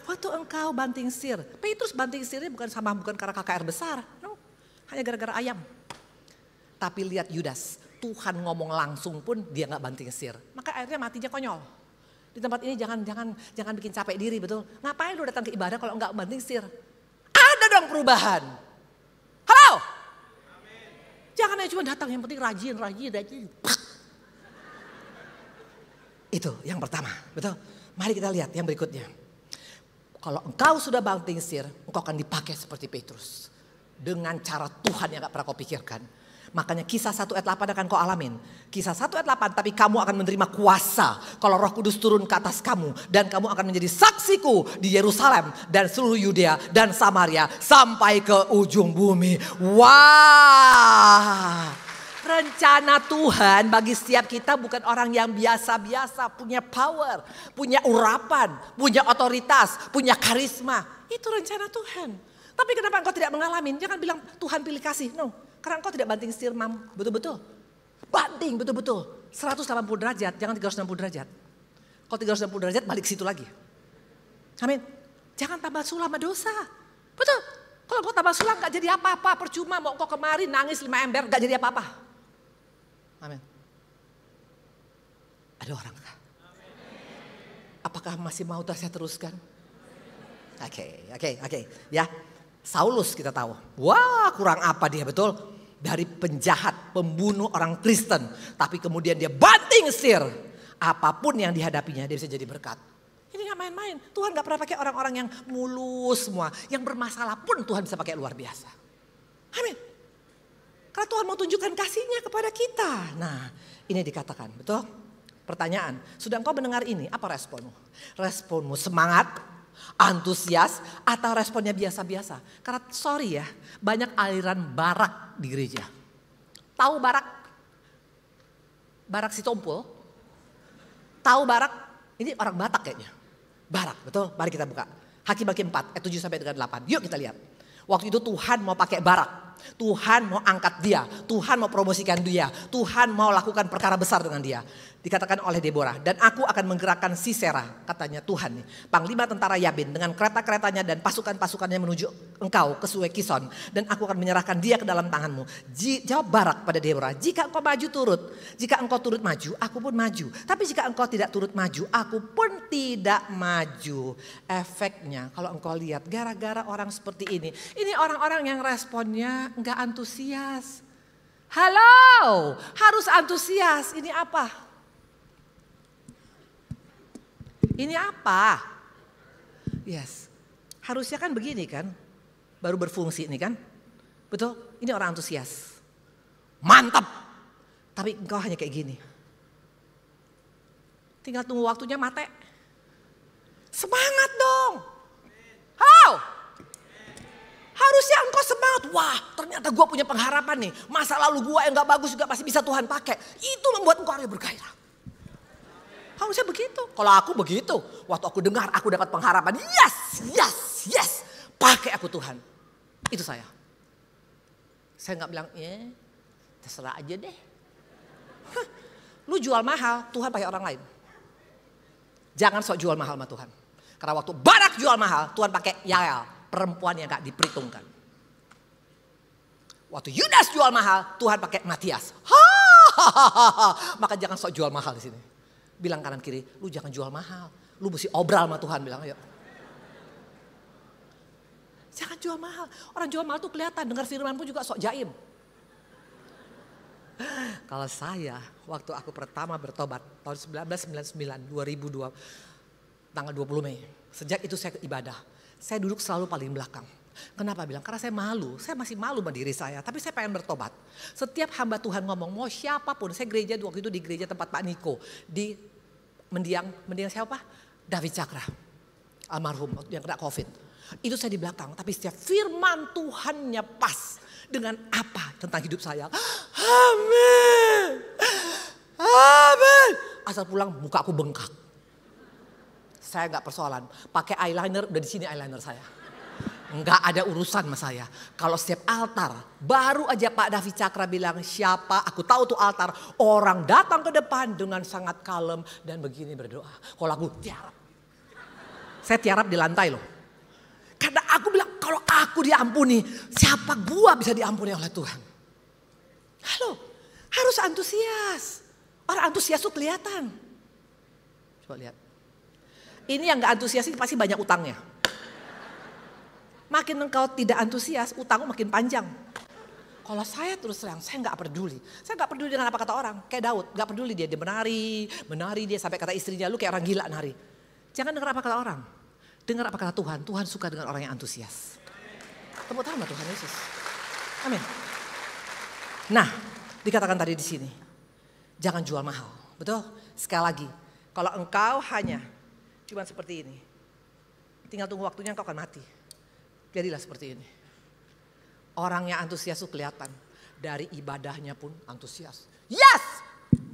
Waktu engkau banting setir. Petrus banting setirnya bukan karena KKR besar. No, hanya gara-gara ayam. Tapi lihat Yudas, Tuhan ngomong langsung pun dia gak banting setir. Maka akhirnya matinya konyol. Di tempat ini jangan bikin capek diri, betul. Ngapain lu datang ke ibadah kalau enggak banting setir? Ada dong perubahan. Halo? Jangan hanya cuma datang, yang penting rajin. Itu yang pertama, betul. Mari kita lihat yang berikutnya. Kalau engkau sudah banting setir, engkau akan dipakai seperti Petrus. Dengan cara Tuhan yang gak pernah kau pikirkan. Makanya kisah 1 ayat 8 akan kau alamin. Kisah 1 ayat 8, tapi kamu akan menerima kuasa kalau Roh Kudus turun ke atas kamu. Dan kamu akan menjadi saksiku di Yerusalem dan seluruh Yudea dan Samaria sampai ke ujung bumi. Wah. Rencana Tuhan bagi setiap kita bukan orang yang biasa-biasa, punya power, punya urapan, punya otoritas, punya karisma. Itu rencana Tuhan. Tapi kenapa engkau tidak mengalami? Jangan bilang Tuhan pilih kasih. No, karena engkau tidak banting setir, mam. Betul-betul. Banting betul-betul. 180 derajat, jangan 360 derajat. Kalau 360 derajat balik situ lagi. Amin. Jangan tambah sulam sama dosa. Betul. Kalau engkau tambah sulam gak jadi apa-apa. Percuma mau engkau kemari nangis 5 ember gak jadi apa-apa. Amin. Ada orang kah? Apakah masih mau saya teruskan? Oke. Ya, Saulus kita tahu. Wah, kurang apa dia, betul? Dari penjahat, pembunuh orang Kristen. Tapi kemudian dia banting setir. Apapun yang dihadapinya dia bisa jadi berkat. Ini gak main-main. Tuhan gak pernah pakai orang-orang yang mulus semua. Yang bermasalah pun Tuhan bisa pakai luar biasa. Amin. Karena Tuhan mau tunjukkan kasihnya kepada kita. Nah, ini dikatakan, betul? Pertanyaan, sudah engkau mendengar ini, apa responmu? Responmu semangat, antusias, atau responnya biasa-biasa? Karena sorry ya, banyak aliran barak di gereja. Tahu barak? Barak Sitompul? Tahu barak? Ini orang Batak kayaknya. Barak, betul? Mari kita buka. Hakim-Hakim 4, ayat 7 sampai dengan 8. Yuk kita lihat. Waktu itu Tuhan mau pakai barak. Tuhan mau angkat dia. Tuhan mau promosikan dia. Tuhan mau lakukan perkara besar dengan dia. Dikatakan oleh Deborah. Dan aku akan menggerakkan Sisera. Katanya Tuhan nih. Panglima tentara Yabin. Dengan kereta-keretanya dan pasukan-pasukannya menuju engkau ke Sungai Kison. Dan aku akan menyerahkan dia ke dalam tanganmu. Jawab Barak pada Deborah. Jika engkau maju turut. Jika engkau turut maju. Aku pun maju. Tapi jika engkau tidak turut maju. Aku pun tidak maju. Efeknya kalau engkau lihat. Gara-gara orang seperti ini. Ini orang-orang yang responnya enggak antusias. Halo, harus antusias. Ini apa? Ini apa? Yes. Harusnya kan begini kan. Baru berfungsi ini kan. Betul? Ini orang antusias. Mantap. Tapi engkau hanya kayak gini. Tinggal tunggu waktunya mate. Semangat dong. Halo. Harusnya engkau semangat. Wah, ternyata gue punya pengharapan nih. Masa lalu gue yang gak bagus juga pasti bisa Tuhan pakai. Itu membuat engkau harus bergairah. Harusnya begitu. Kalau aku begitu. Waktu aku dengar aku dapat pengharapan. Yes. Pakai aku Tuhan. Itu saya. Saya gak bilang, terserah aja deh. Lu jual mahal, Tuhan pakai orang lain. Jangan sok jual mahal sama Tuhan. Karena waktu Barak jual mahal, Tuhan pakai Yael. perempuan yang gak diperhitungkan. Waktu Yudas jual mahal, Tuhan pakai Matias. Maka jangan sok jual mahal di sini. Bilang kanan kiri, lu jangan jual mahal. Lu mesti obral sama Tuhan, bilang ayo. Jangan jual mahal. Orang jual mahal tuh kelihatan, dengar firman pun juga sok jaim. Kalau saya, waktu aku pertama bertobat tahun 1999, 2002, tanggal 20 Mei. Sejak itu saya ibadah. Saya duduk selalu paling belakang. Kenapa bilang? Karena saya malu. Saya masih malu sama diri saya. Tapi saya pengen bertobat. Setiap hamba Tuhan ngomong, mau siapapun. Saya gereja waktu itu di gereja tempat Pak Niko. Di mendiang siapa? David Cakra. Almarhum yang kena COVID. Itu saya di belakang. Tapi setiap firman Tuhannya pas. Dengan apa tentang hidup saya. Amin. Amin. Asal pulang muka aku bengkak. Saya gak persoalan. Pakai eyeliner, udah di sini eyeliner saya. Nggak ada urusan sama saya. Kalau setiap altar, baru aja Pak David Cakra bilang siapa, aku tahu tuh altar. Orang datang ke depan dengan sangat kalem dan begini berdoa. Kalau aku tiarap. Saya tiarap di lantai loh. Karena aku bilang kalau aku diampuni, siapa gua bisa diampuni oleh Tuhan. Halo, harus antusias. Orang antusias tuh kelihatan. Coba lihat. Ini yang gak antusias ini pasti banyak utangnya. Makin engkau tidak antusias, utangmu makin panjang. Kalau saya terus terang, saya gak peduli. Saya gak peduli dengan apa kata orang. Kayak Daud, gak peduli dia menari dia sampai kata istrinya, lu kayak orang gila nari. Jangan dengar apa kata orang. Dengar apa kata Tuhan. Tuhan suka dengan orang yang antusias. Tepuk tangan Tuhan Yesus. Amin. Nah, dikatakan tadi di sini, jangan jual mahal. Betul? Sekali lagi, kalau engkau hanya cuma seperti ini, tinggal tunggu waktunya engkau akan mati. Jadilah seperti ini. Orang yang antusias itu kelihatan. Dari ibadahnya pun antusias. Yes!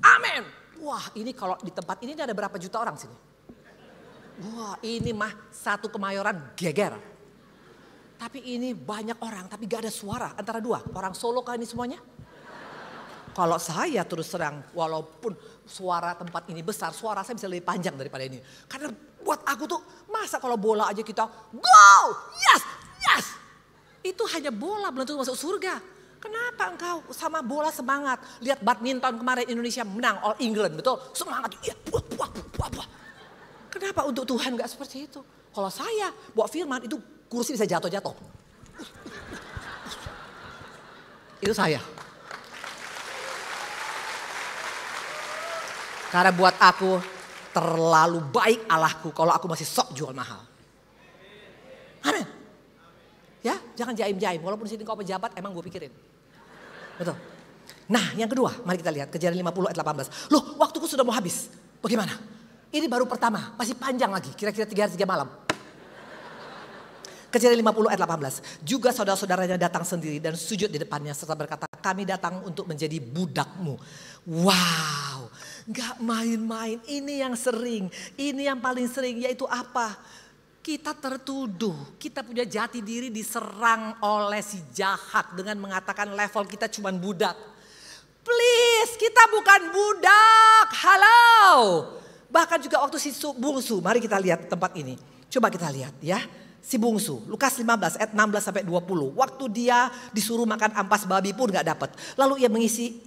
Amin! Wah, ini kalau di tempat ini ada berapa juta orang sini? Wah, ini mah satu Kemayoran geger. Tapi ini banyak orang, tapi gak ada suara. Antara dua, orang Solo kah ini semuanya? Kalau saya terus terang, walaupun suara tempat ini besar, suara saya bisa lebih panjang daripada ini. Karena buat aku tuh, masa kalau bola aja kita, go! Yes! Yes! Itu hanya bola, belum tentu masuk surga. Kenapa engkau sama bola semangat? Lihat badminton kemarin Indonesia menang All England, betul? Semangat, ya, buah. Kenapa untuk Tuhan gak seperti itu? Kalau saya buat firman itu kursi bisa jatuh-jatuh. Itu saya. Karena buat aku terlalu baik Allahku kalau aku masih sok jual mahal. Amin. Ya, jangan jaim-jaim. Walaupun di sini kau pejabat, emang gue pikirin. Betul. Nah, yang kedua, mari kita lihat Kejadian 50 ayat 18. Loh, waktuku sudah mau habis. Bagaimana? Ini baru pertama, masih panjang lagi. Kira-kira 3 hari 3 malam. Kejadian 50 ayat 18. Juga saudara-saudaranya datang sendiri dan sujud di depannya serta berkata, kami datang untuk menjadi budakmu. Wow, gak main-main. Ini yang sering, ini yang paling sering, yaitu apa? Kita tertuduh, kita punya jati diri diserang oleh si jahat dengan mengatakan level kita cuma budak. Please, kita bukan budak. Halo. Bahkan juga waktu si bungsu, mari kita lihat tempat ini. Coba kita lihat ya. Si bungsu, Lukas 15 ayat 16 sampai 20. Waktu dia disuruh makan ampas babi pun gak dapat. Lalu ia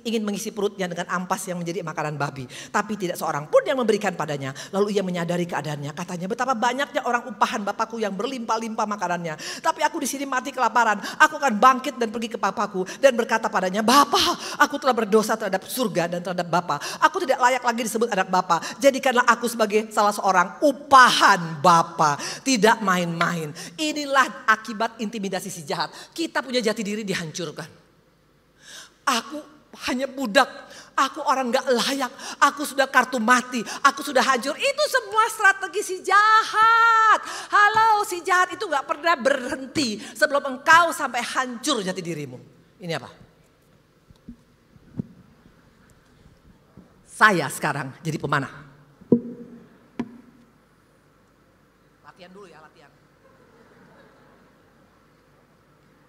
ingin mengisi perutnya dengan ampas yang menjadi makanan babi. Tapi tidak seorang pun yang memberikan padanya. Lalu ia menyadari keadaannya. Katanya, betapa banyaknya orang upahan Bapakku yang berlimpah-limpah makanannya. Tapi aku di sini mati kelaparan. Aku akan bangkit dan pergi ke Bapakku dan berkata padanya, Bapa, aku telah berdosa terhadap surga dan terhadap Bapa. Aku tidak layak lagi disebut anak Bapa. Jadikanlah aku sebagai salah seorang upahan Bapa. Tidak main-main. Inilah akibat intimidasi si jahat. Kita punya jati diri dihancurkan. Aku hanya budak. Aku orang gak layak. Aku sudah kartu mati. Aku sudah hancur. Itu semua strategi si jahat. Halo, si jahat itu gak pernah berhenti sebelum engkau sampai hancur jati dirimu. Ini apa? Saya sekarang jadi pemanah. Latihan dulu ya, latihan.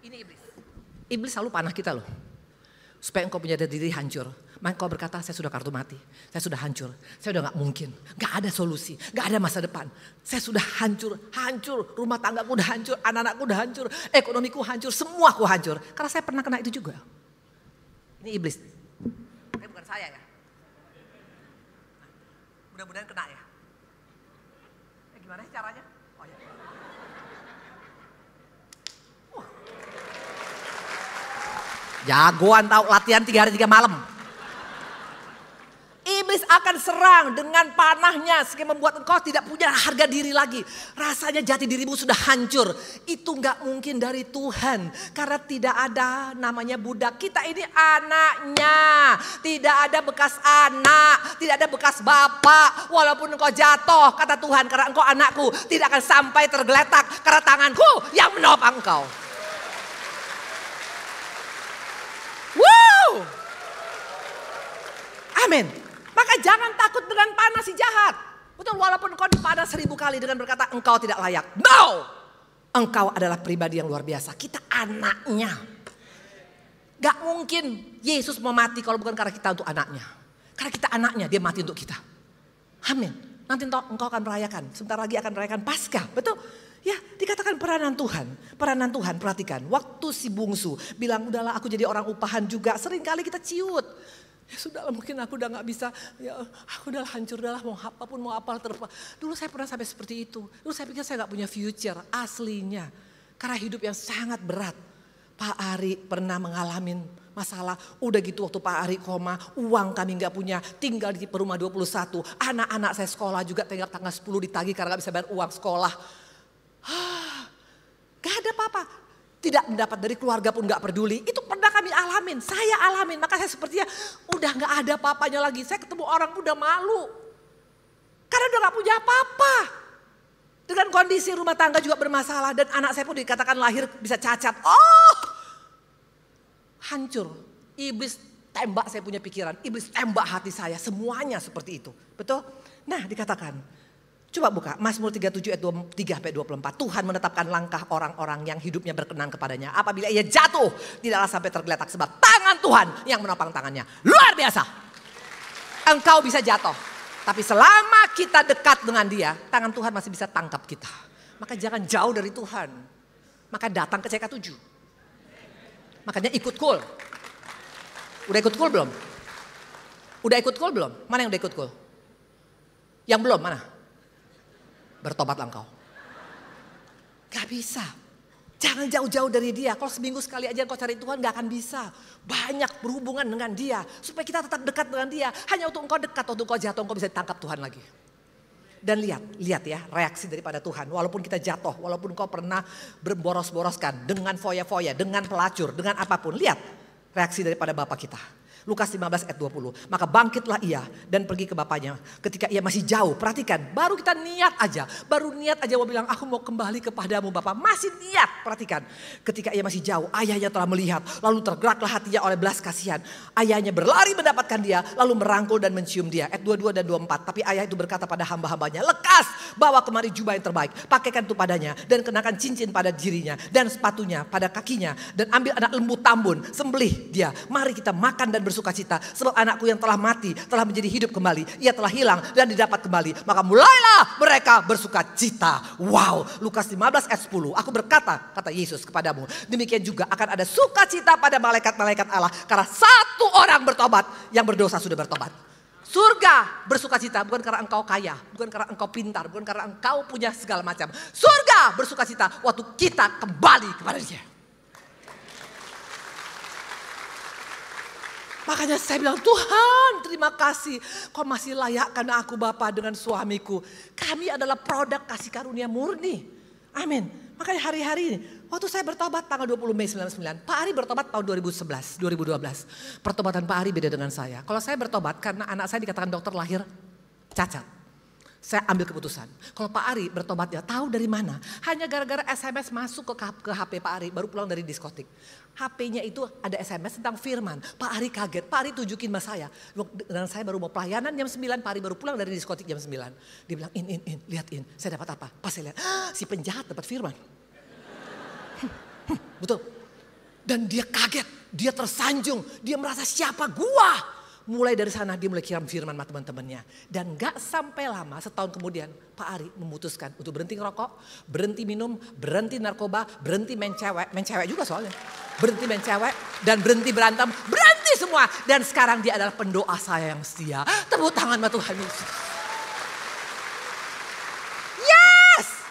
Ini iblis. Iblis selalu panah kita loh. Supaya engkau punya diri hancur. Maka engkau berkata, saya sudah kartu mati. Saya sudah hancur. Saya udah gak mungkin. Gak ada solusi. Gak ada masa depan. Saya sudah hancur. Hancur. Rumah tanggaku udah hancur. Anak-anakku udah hancur. Ekonomiku hancur. Semuaku hancur. Karena saya pernah kena itu juga. Ini iblis. Ini bukan saya ya. Mudah-mudahan kena ya. Gimana sih caranya? Oh ya. Jagoan tahu latihan 3 hari 3 malam. Iblis akan serang dengan panahnya sehingga membuat engkau tidak punya harga diri lagi. Rasanya jati dirimu sudah hancur. Itu nggak mungkin dari Tuhan. Karena tidak ada namanya budak. Kita ini anaknya. Tidak ada bekas anak. Tidak ada bekas bapak. Walaupun engkau jatuh, kata Tuhan, karena engkau anakku, tidak akan sampai tergeletak. Karena tanganku yang menopang engkau. Wow. Amin. Maka jangan takut dengan panah si jahat. Betul, walaupun engkau dipanah 1000 kali dengan berkata engkau tidak layak. No! Engkau adalah pribadi yang luar biasa. Kita anaknya. Gak mungkin Yesus mau mati kalau bukan karena kita untuk anaknya. Karena kita anaknya, dia mati untuk kita. Amin. Nanti engkau akan merayakan. Sebentar lagi akan merayakan Paskah. Betul? Ya, dikatakan peranan Tuhan. Peranan Tuhan, perhatikan. Waktu si bungsu bilang, udahlah aku jadi orang upahan juga. Seringkali kita ciut. Ya sudah, mungkin aku udah gak bisa, ya aku udah hancur, udah mau apapun, mau apa terpa. Dulu saya pernah sampai seperti itu. Dulu saya pikir saya gak punya future aslinya. Karena hidup yang sangat berat. Pak Ari pernah mengalami masalah. Udah gitu waktu Pak Ari koma, uang kami gak punya. Tinggal di Perumah 21. Anak-anak saya sekolah juga tinggal tanggal 10 ditagih karena gak bisa bayar uang sekolah. Gak ada apa-apa. Tidak mendapat dari keluarga pun gak peduli. Itu pernah kami alamin, saya alamin. Maka saya sepertinya udah gak ada apa-apanya lagi. Saya ketemu orang udah malu. Karena udah gak punya apa-apa. Dengan kondisi rumah tangga juga bermasalah. Dan anak saya pun dikatakan lahir bisa cacat. Oh, hancur. Iblis tembak saya punya pikiran. Iblis tembak hati saya. Semuanya seperti itu. Betul? Nah, dikatakan. Coba buka Mazmur 37 ayat 23-24. Tuhan menetapkan langkah orang-orang yang hidupnya berkenan kepadanya. Apabila ia jatuh, tidaklah sampai tergeletak. Sebab tangan Tuhan yang menopang tangannya. Luar biasa. Engkau bisa jatuh. Tapi selama kita dekat dengan dia, tangan Tuhan masih bisa tangkap kita. Maka jangan jauh dari Tuhan. Maka datang ke CK7. Makanya ikut cool. Udah ikut cool belum? Udah ikut cool belum? Mana yang udah ikut cool? Yang belum mana? Bertobatlah engkau. Gak bisa. Jangan jauh-jauh dari dia. Kalau seminggu sekali aja engkau cari Tuhan gak akan bisa. Banyak berhubungan dengan dia. Supaya kita tetap dekat dengan dia. Hanya untuk engkau dekat, untuk engkau jatuh, engkau bisa ditangkap Tuhan lagi. Dan lihat ya reaksi daripada Tuhan. Walaupun kita jatuh, walaupun engkau pernah berboros-boroskan. Dengan foya-foya, dengan pelacur, dengan apapun. Lihat reaksi daripada Bapa kita. Lukas 15 ayat 20. Maka bangkitlah ia dan pergi ke bapaknya. Ketika ia masih jauh, perhatikan. Baru kita niat aja. Baru niat aja mau bilang, aku mau kembali kepadamu Bapak. Masih niat, perhatikan. Ketika ia masih jauh, ayahnya telah melihat. Lalu tergeraklah hatinya oleh belas kasihan. Ayahnya berlari mendapatkan dia. Lalu merangkul dan mencium dia. Ayat 22 dan 24. Tapi ayah itu berkata pada hamba-hambanya, lekas bawa kemari jubah yang terbaik. Pakaikan itu padanya. Dan kenakan cincin pada dirinya. Dan sepatunya pada kakinya. Dan ambil anak lembu tambun. Sembelih dia. Mari kita makan dan bersukacita, sebab anakku yang telah mati telah menjadi hidup kembali. Ia telah hilang dan didapat kembali. Maka mulailah mereka bersukacita. Wow, Lukas 15 ayat 10. Aku berkata, kata Yesus kepadamu, demikian juga akan ada sukacita pada malaikat-malaikat Allah karena satu orang bertobat yang berdosa sudah bertobat. Surga bersukacita bukan karena engkau kaya, bukan karena engkau pintar, bukan karena engkau punya segala macam. Surga bersukacita waktu kita kembali kepada Dia. Makanya saya bilang, Tuhan terima kasih kau masih layakkan aku Bapa dengan suamiku. Kami adalah produk kasih karunia murni. Amin. Makanya hari-hari ini, waktu saya bertobat tanggal 20 Mei 99. Pak Ari bertobat tahun 2011, 2012. Pertobatan Pak Ari beda dengan saya. Kalau saya bertobat karena anak saya dikatakan dokter lahir cacat. Saya ambil keputusan. Kalau Pak Ari bertobatnya tahu dari mana? Hanya gara-gara SMS masuk ke HP Pak Ari baru pulang dari diskotik. HP-nya itu ada SMS tentang firman. Pak Ari kaget. Pak Ari tunjukin sama saya. Dan saya baru mau pelayanan jam 9. Pak Ari baru pulang dari diskotik jam 9. Dia bilang lihat in. Saya dapat apa? Pas saya lihat si penjahat dapat firman. Betul. Dan dia kaget, dia tersanjung, dia merasa siapa gua. Mulai dari sana dia mulai kirim firman sama teman-temannya. Dan gak sampai lama, setahun kemudian Pak Ari memutuskan untuk berhenti ngerokok, berhenti minum, berhenti narkoba, berhenti main cewek juga soalnya. Berhenti main cewek dan berhenti berantem, berhenti semua. Dan sekarang dia adalah pendoa saya yang setia. Tepuk tangan sama Tuhan Yesus. Yes!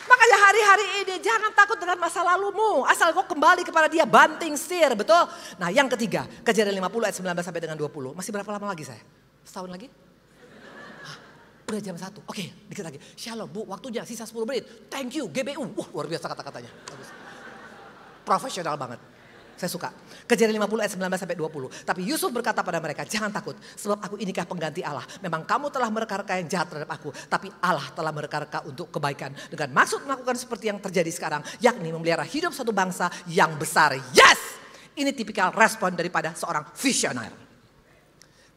Makanya hari-hari ini jangan takut dengan masa lalumu. Asal kau kembali kepada dia, banting setir, betul? Nah yang ketiga, Kejadian 50 ayat 19 sampai dengan 20. Masih berapa lama lagi saya? Setahun lagi? Hah, udah jam 1, oke dikit lagi. Shalom Bu, waktunya sisa 10 menit. Thank you GBU, luar biasa kata-katanya. Bagus. Profesional banget. Saya suka. Kejadian 50 ayat 19 sampai 20. Tapi Yusuf berkata pada mereka, jangan takut. Sebab aku inikah pengganti Allah. Memang kamu telah mereka-reka yang jahat terhadap aku. Tapi Allah telah mereka-reka untuk kebaikan. Dengan maksud melakukan seperti yang terjadi sekarang. Yakni memelihara hidup satu bangsa yang besar. Yes! Ini tipikal respon daripada seorang visioner.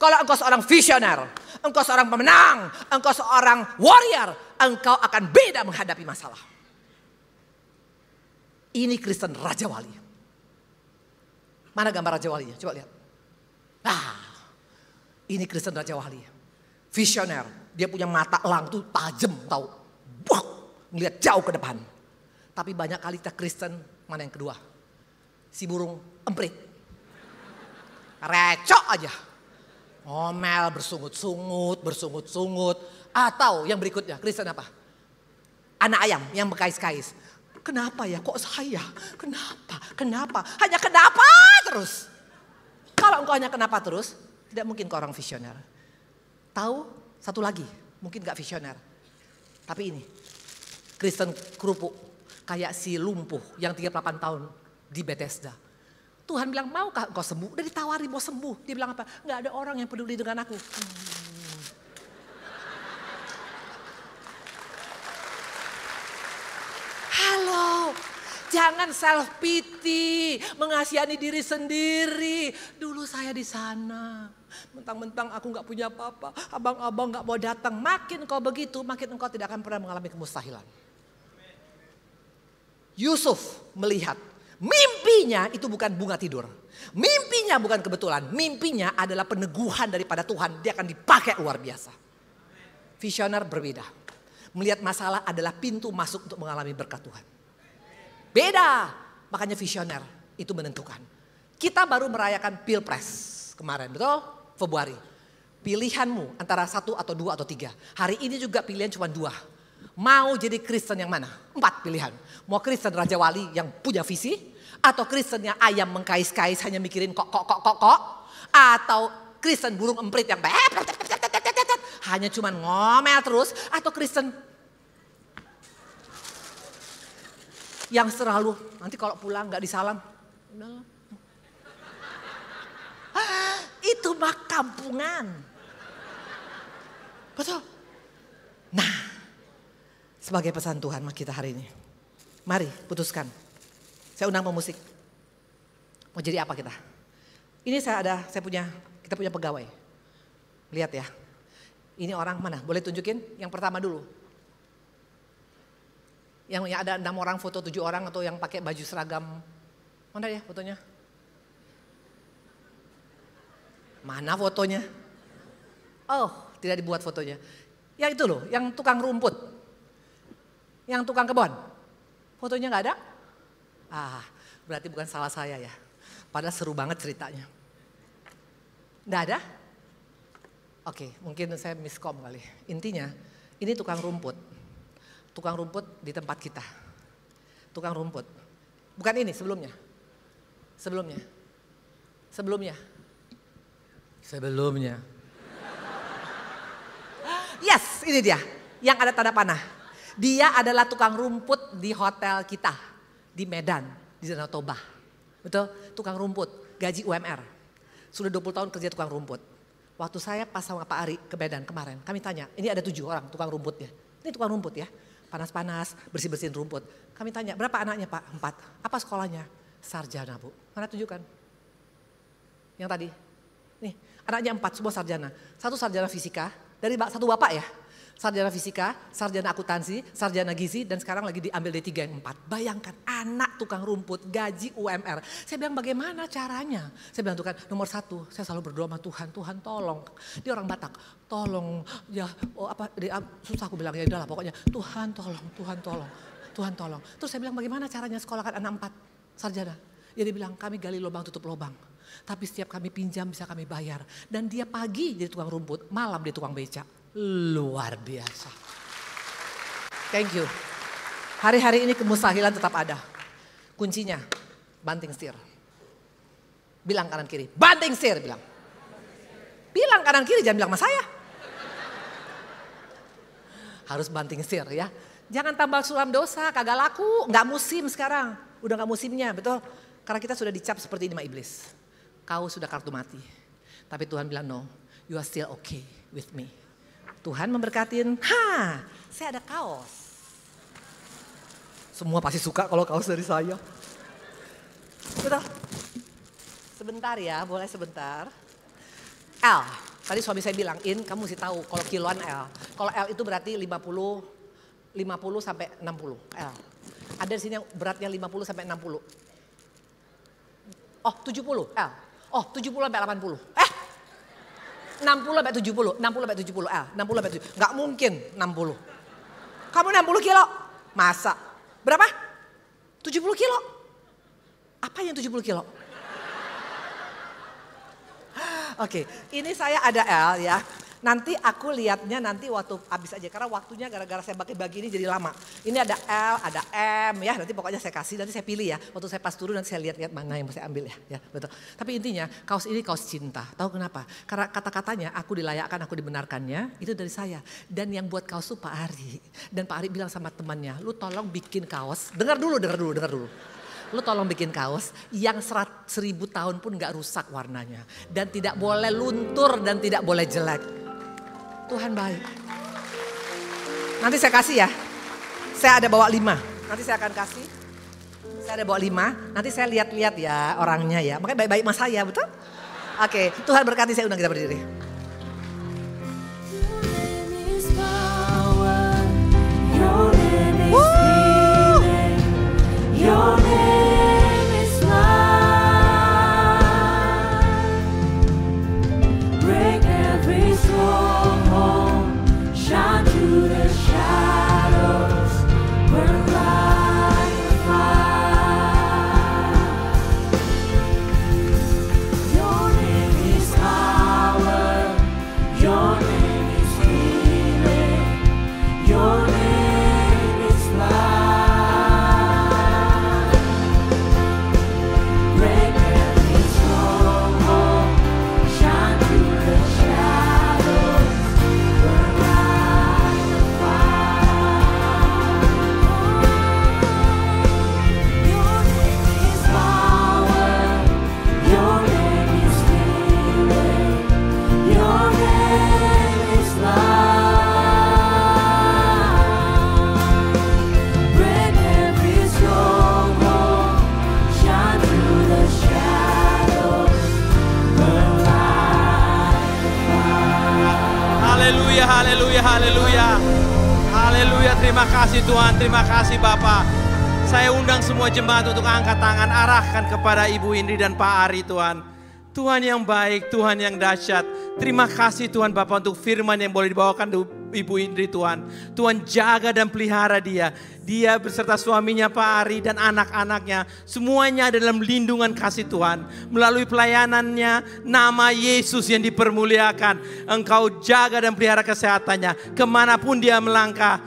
Kalau engkau seorang visioner. Engkau seorang pemenang. Engkau seorang warrior. Engkau akan beda menghadapi masalah. Ini Kristen Raja Wali. Mana gambar Raja Walinya? Coba lihat. Nah, ini Kristen Raja Wali. Visioner. Dia punya mata elang tuh tajam tahu. Buak, ngelihat jauh ke depan. Tapi banyak kali kita Kristen, mana yang kedua? Si burung emprit. Recok aja. Ngomel, bersungut-sungut. Atau yang berikutnya, Kristen apa? Anak ayam yang berkais-kais. Kenapa ya kok saya? Kenapa? Hanya kenapa terus. Kalau engkau hanya kenapa terus, tidak mungkin kau orang visioner. Tahu satu lagi, mungkin gak visioner. Tapi ini, Kristen kerupuk. Kayak si lumpuh yang 38 tahun di Bethesda. Tuhan bilang, maukah engkau sembuh? Udah ditawari mau sembuh. Dia bilang apa? Gak ada orang yang peduli dengan aku. Halo, jangan self pity, mengasihani diri sendiri. Dulu saya di sana, mentang-mentang aku nggak punya apa-apa, abang-abang nggak mau datang. Makin kau begitu, makin engkau tidak akan pernah mengalami kemustahilan. Yusuf melihat mimpinya itu bukan bunga tidur, mimpinya bukan kebetulan, mimpinya adalah peneguhan daripada Tuhan. Dia akan dipakai luar biasa. Visioner berbeda. Melihat masalah adalah pintu masuk untuk mengalami berkat Tuhan. Beda. Makanya visioner itu menentukan. Kita baru merayakan Pilpres kemarin, betul? Februari. Pilihanmu antara 1 atau 2 atau 3. Hari ini juga pilihan cuma 2. Mau jadi Kristen yang mana? 4 pilihan. Mau Kristen Raja Wali yang punya visi. Atau Kristen yang ayam mengkais-kais hanya mikirin kok. Atau Kristen burung emprit yang hanya cuman ngomel terus. Atau Kristen yang selalu nanti kalau pulang gak disalam. Itu mah kampungan. Betul. Nah, sebagai pesan Tuhan kita hari ini. Mari putuskan. Saya undang pemusik. Mau jadi apa kita? Ini kita punya pegawai. Lihat ya. Ini orang mana? Boleh tunjukin yang pertama dulu. Yang ada 6 orang foto 7 orang atau yang pakai baju seragam. Mana ya fotonya? Mana fotonya? Oh, tidak dibuat fotonya. Ya itu loh, yang tukang rumput. Yang tukang kebun. Fotonya nggak ada? Berarti bukan salah saya ya. Padahal seru banget ceritanya. Nggak ada? Oke, mungkin saya miskom kali. Intinya, ini tukang rumput. Tukang rumput di tempat kita. Tukang rumput. Bukan ini, sebelumnya. Yes, ini dia. Yang ada tanda panah. Dia adalah tukang rumput di hotel kita. Di Medan, di Danau Toba. Betul? Tukang rumput, gaji UMR. Sudah 20 tahun kerja tukang rumput. Waktu saya pas sama Pak Ari ke Medan kemarin, kami tanya, ini ada 7 orang tukang rumputnya. Ini tukang rumput ya, panas-panas, bersih-bersihin rumput. Kami tanya, berapa anaknya Pak? 4. Apa sekolahnya? Sarjana Bu. Mana tunjukkan? Yang tadi. Nih, anaknya 4, semua sarjana. 1 sarjana fisika, dari 1 bapak ya. sarjana fisika, sarjana akuntansi, sarjana gizi, dan sekarang lagi diambil D3 yang 4. Bayangkan anak tukang rumput, gaji UMR. Saya bilang bagaimana caranya? Saya bilang Tuhan, nomor 1, saya selalu berdoa sama Tuhan, Tuhan tolong. Dia orang Batak, tolong ya susah aku bilang ya udahlah pokoknya Tuhan tolong, Tuhan tolong, Tuhan tolong. Terus saya bilang bagaimana caranya sekolahkan anak 4 sarjana? Ya dia bilang kami gali lubang tutup lubang. Tapi setiap kami pinjam bisa kami bayar. Dan dia pagi jadi tukang rumput, malam dia tukang beca. Luar biasa. Thank you. Hari-hari ini kemustahilan tetap ada. Kuncinya banting setir. Bilang kanan kiri, banting setir bilang. Bilang kanan kiri, jangan bilang sama saya. Harus banting setir ya. Jangan tambal sulam dosa, kagak laku, nggak musim sekarang. Udah nggak musimnya, betul. Karena kita sudah dicap seperti ini sama iblis. Kau sudah kartu mati. Tapi Tuhan bilang no, you are still okay with me. Tuhan memberkatin, saya ada kaos. Semua pasti suka kalau kaos dari saya. Betul. Sebentar ya, boleh sebentar. L, tadi suami saya bilang, kamu mesti tahu kalau kiloan L. Kalau L itu berarti 50 sampai 60 L. Ada di sini yang beratnya 50 sampai 60. Oh 70 L. Oh 70 sampai 80. 60 sampai 70. 60 sampai 70 L. 60 sampai 70. Gak mungkin 60. Kamu 60 kilo. Masa? Berapa? 70 kilo. Apa yang 70 kilo? Oke, ini saya ada L ya. Nanti aku lihatnya nanti waktu habis aja. Karena waktunya gara-gara saya bagi-bagi ini jadi lama. Ini ada L, ada M ya. Nanti pokoknya saya kasih, nanti saya pilih ya. Waktu saya pas turun nanti saya lihat-lihat mana yang mau saya ambil ya. Betul. Tapi intinya kaos ini kaos cinta. Tahu kenapa? Karena kata-katanya aku dilayakkan, aku dibenarkannya. Itu dari saya. Dan yang buat kaos itu Pak Ari. Dan Pak Ari bilang sama temannya, lu tolong bikin kaos. Dengar dulu. Lu tolong bikin kaos yang 1000 tahun pun gak rusak warnanya. Dan tidak boleh luntur dan tidak boleh jelek. Tuhan baik. Nanti saya kasih ya. Saya ada bawa 5. Nanti saya akan kasih. Saya ada bawa 5. Nanti saya lihat-lihat ya orangnya ya. Makanya baik-baik sama saya, betul? Oke, Tuhan berkati, saya undang kita berdiri. Your name is light. Break every stronghold, shine through the shadows, burn like a fire. Your name is power, your name is healing, your name is light. Haleluya, terima kasih Tuhan, terima kasih Bapak. Saya undang semua jemaat untuk angkat tangan, arahkan kepada Ibu Indri dan Pak Ari Tuhan. Tuhan yang baik, Tuhan yang dahsyat. Terima kasih Tuhan Bapak untuk firman yang boleh dibawakan Ibu Indri Tuhan. Tuhan jaga dan pelihara dia. Dia beserta suaminya Pak Ari dan anak-anaknya. Semuanya dalam lindungan kasih Tuhan. Melalui pelayanannya, nama Yesus yang dipermuliakan. Engkau jaga dan pelihara kesehatannya. Kemanapun dia melangkah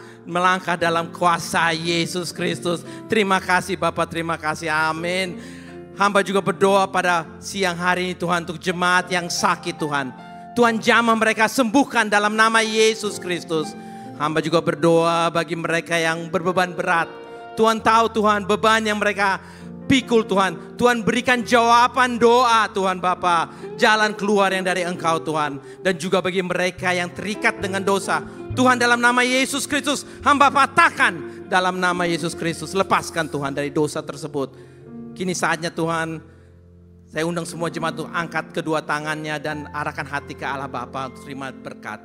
dalam kuasa Yesus Kristus. Terima kasih Bapak, terima kasih. Amin. Hamba juga berdoa pada siang hari ini Tuhan untuk jemaat yang sakit Tuhan. Tuhan jamah mereka, sembuhkan dalam nama Yesus Kristus. Hamba juga berdoa bagi mereka yang berbeban berat. Tuhan tahu Tuhan beban yang mereka pikul Tuhan. Tuhan berikan jawaban doa Tuhan Bapa. Jalan keluar yang dari Engkau Tuhan. Dan juga bagi mereka yang terikat dengan dosa. Tuhan dalam nama Yesus Kristus hamba patahkan dalam nama Yesus Kristus. Lepaskan Tuhan dari dosa tersebut. Kini saatnya Tuhan. Saya undang semua jemaat untuk angkat kedua tangannya dan arahkan hati ke Allah Bapa untuk terima berkat.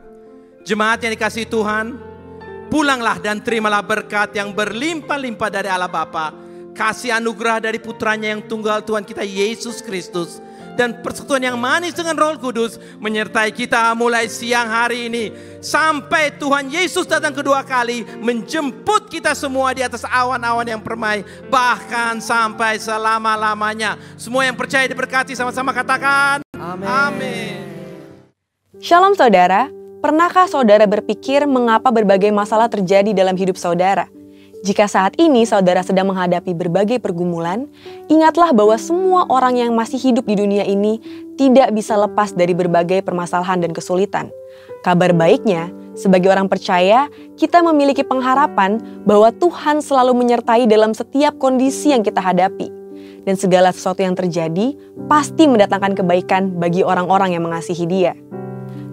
Jemaat yang dikasihi Tuhan, pulanglah dan terimalah berkat yang berlimpah-limpah dari Allah Bapa, kasih anugerah dari putranya yang tunggal Tuhan kita Yesus Kristus, dan persekutuan yang manis dengan Roh Kudus menyertai kita mulai siang hari ini sampai Tuhan Yesus datang kedua kali menjemput kita semua di atas awan-awan yang permai, bahkan sampai selama-lamanya. Semua yang percaya diberkati, sama-sama katakan amin. Shalom saudara, pernahkah saudara berpikir mengapa berbagai masalah terjadi dalam hidup saudara? Jika saat ini saudara sedang menghadapi berbagai pergumulan, ingatlah bahwa semua orang yang masih hidup di dunia ini tidak bisa lepas dari berbagai permasalahan dan kesulitan. Kabar baiknya, sebagai orang percaya, kita memiliki pengharapan bahwa Tuhan selalu menyertai dalam setiap kondisi yang kita hadapi. Dan segala sesuatu yang terjadi pasti mendatangkan kebaikan bagi orang-orang yang mengasihi Dia.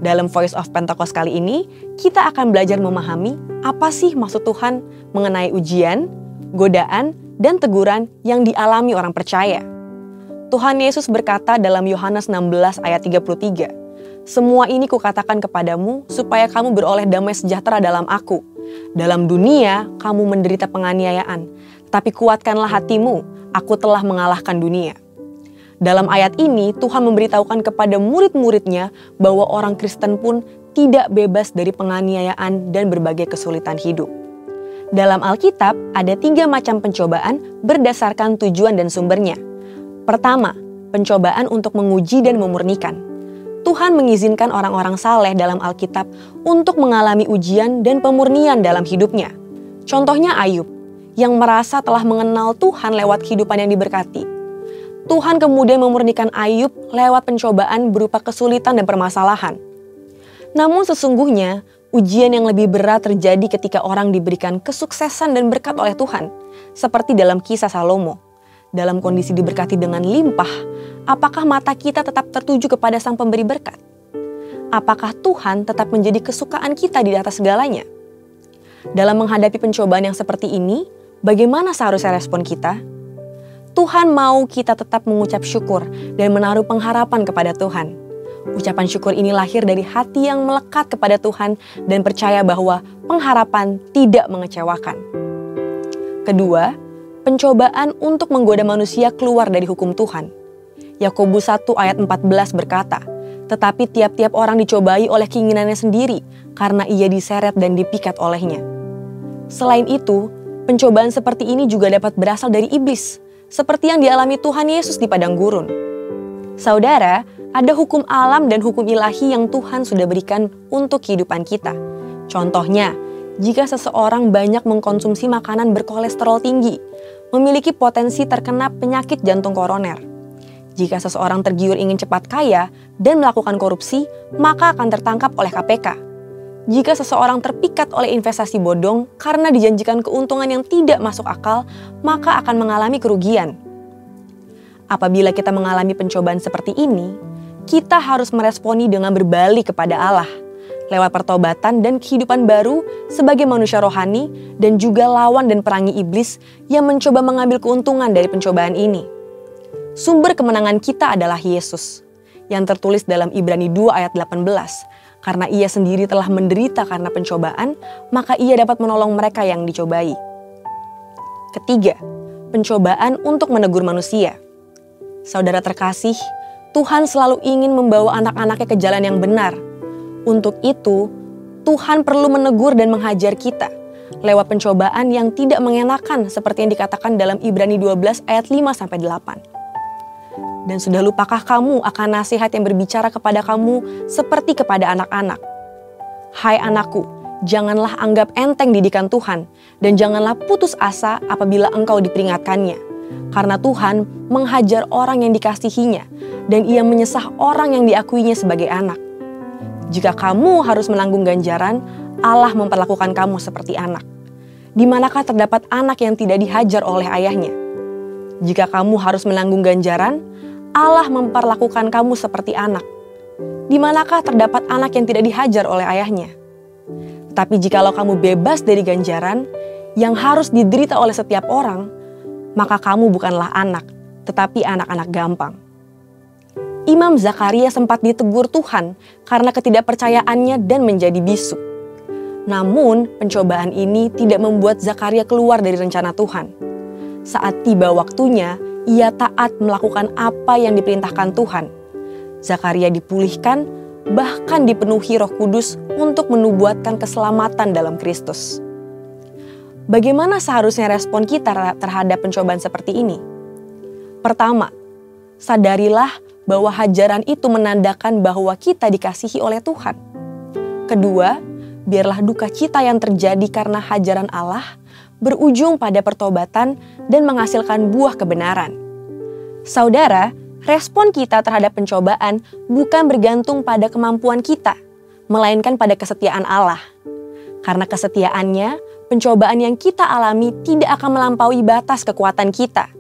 Dalam Voice of Pentecost kali ini, kita akan belajar memahami apa sih maksud Tuhan mengenai ujian, godaan, dan teguran yang dialami orang percaya. Tuhan Yesus berkata dalam Yohanes 16 ayat 33, "Semua ini kukatakan kepadamu supaya kamu beroleh damai sejahtera dalam Aku. Dalam dunia kamu menderita penganiayaan, tapi kuatkanlah hatimu, Aku telah mengalahkan dunia." Dalam ayat ini, Tuhan memberitahukan kepada murid-muridnya bahwa orang Kristen pun tidak bebas dari penganiayaan dan berbagai kesulitan hidup. Dalam Alkitab, ada 3 macam pencobaan berdasarkan tujuan dan sumbernya. Pertama, pencobaan untuk menguji dan memurnikan. Tuhan mengizinkan orang-orang saleh dalam Alkitab untuk mengalami ujian dan pemurnian dalam hidupnya. Contohnya Ayub, yang merasa telah mengenal Tuhan lewat kehidupan yang diberkati. Tuhan kemudian memurnikan Ayub lewat pencobaan berupa kesulitan dan permasalahan. Namun sesungguhnya, ujian yang lebih berat terjadi ketika orang diberikan kesuksesan dan berkat oleh Tuhan. Seperti dalam kisah Salomo. Dalam kondisi diberkati dengan limpah, apakah mata kita tetap tertuju kepada Sang Pemberi berkat? Apakah Tuhan tetap menjadi kesukaan kita di atas segalanya? Dalam menghadapi pencobaan yang seperti ini, bagaimana seharusnya respon kita? Tuhan mau kita tetap mengucap syukur dan menaruh pengharapan kepada Tuhan. Ucapan syukur ini lahir dari hati yang melekat kepada Tuhan dan percaya bahwa pengharapan tidak mengecewakan. Kedua, pencobaan untuk menggoda manusia keluar dari hukum Tuhan. Yakobus 1 ayat 14 berkata, "Tetapi tiap-tiap orang dicobai oleh keinginannya sendiri karena ia diseret dan dipikat olehnya." Selain itu, pencobaan seperti ini juga dapat berasal dari iblis, seperti yang dialami Tuhan Yesus di padang gurun. Saudara, ada hukum alam dan hukum ilahi yang Tuhan sudah berikan untuk kehidupan kita. Contohnya, jika seseorang banyak mengkonsumsi makanan berkolesterol tinggi, memiliki potensi terkena penyakit jantung koroner. Jika seseorang tergiur ingin cepat kaya dan melakukan korupsi, maka akan tertangkap oleh KPK. Jika seseorang terpikat oleh investasi bodong karena dijanjikan keuntungan yang tidak masuk akal, maka akan mengalami kerugian. Apabila kita mengalami pencobaan seperti ini, kita harus meresponi dengan berbalik kepada Allah, lewat pertobatan dan kehidupan baru sebagai manusia rohani dan juga lawan dan perangi iblis yang mencoba mengambil keuntungan dari pencobaan ini. Sumber kemenangan kita adalah Yesus, yang tertulis dalam Ibrani 2 ayat 18. Karena ia sendiri telah menderita karena pencobaan, maka ia dapat menolong mereka yang dicobai. Ketiga, pencobaan untuk menegur manusia. Saudara terkasih, Tuhan selalu ingin membawa anak-anaknya ke jalan yang benar. Untuk itu, Tuhan perlu menegur dan menghajar kita lewat pencobaan yang tidak mengenakan seperti yang dikatakan dalam Ibrani 12 ayat 5-8. Dan sudah lupakah kamu akan nasihat yang berbicara kepada kamu seperti kepada anak-anak? Hai anakku, janganlah anggap enteng didikan Tuhan, dan janganlah putus asa apabila engkau diperingatkannya. Karena Tuhan menghajar orang yang dikasihinya, dan ia menyesah orang yang diakuinya sebagai anak. Jika kamu harus menanggung ganjaran, Allah memperlakukan kamu seperti anak. Di manakah terdapat anak yang tidak dihajar oleh ayahnya? Jika kamu harus menanggung ganjaran, Allah memperlakukan kamu seperti anak. Di manakah terdapat anak yang tidak dihajar oleh ayahnya? Tapi jikalau kamu bebas dari ganjaran yang harus diderita oleh setiap orang, maka kamu bukanlah anak, tetapi anak-anak gampang. Imam Zakaria sempat ditegur Tuhan karena ketidakpercayaannya dan menjadi bisu. Namun, pencobaan ini tidak membuat Zakaria keluar dari rencana Tuhan. Saat tiba waktunya, ia taat melakukan apa yang diperintahkan Tuhan. Zakaria dipulihkan, bahkan dipenuhi Roh Kudus untuk menubuatkan keselamatan dalam Kristus. Bagaimana seharusnya respon kita terhadap pencobaan seperti ini? Pertama, sadarilah bahwa hajaran itu menandakan bahwa kita dikasihi oleh Tuhan. Kedua, biarlah duka cita yang terjadi karena hajaran Allah berujung pada pertobatan dan menghasilkan buah kebenaran. Saudara, respon kita terhadap pencobaan bukan bergantung pada kemampuan kita, melainkan pada kesetiaan Allah. Karena kesetiaannya, pencobaan yang kita alami tidak akan melampaui batas kekuatan kita.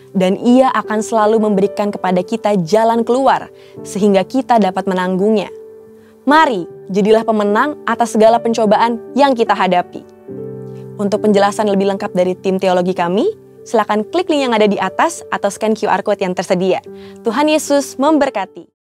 Dan ia akan selalu memberikan kepada kita jalan keluar, sehingga kita dapat menanggungnya. Mari, jadilah pemenang atas segala pencobaan yang kita hadapi. Untuk penjelasan lebih lengkap dari tim teologi kami, silakan klik link yang ada di atas atau scan QR Code yang tersedia. Tuhan Yesus memberkati.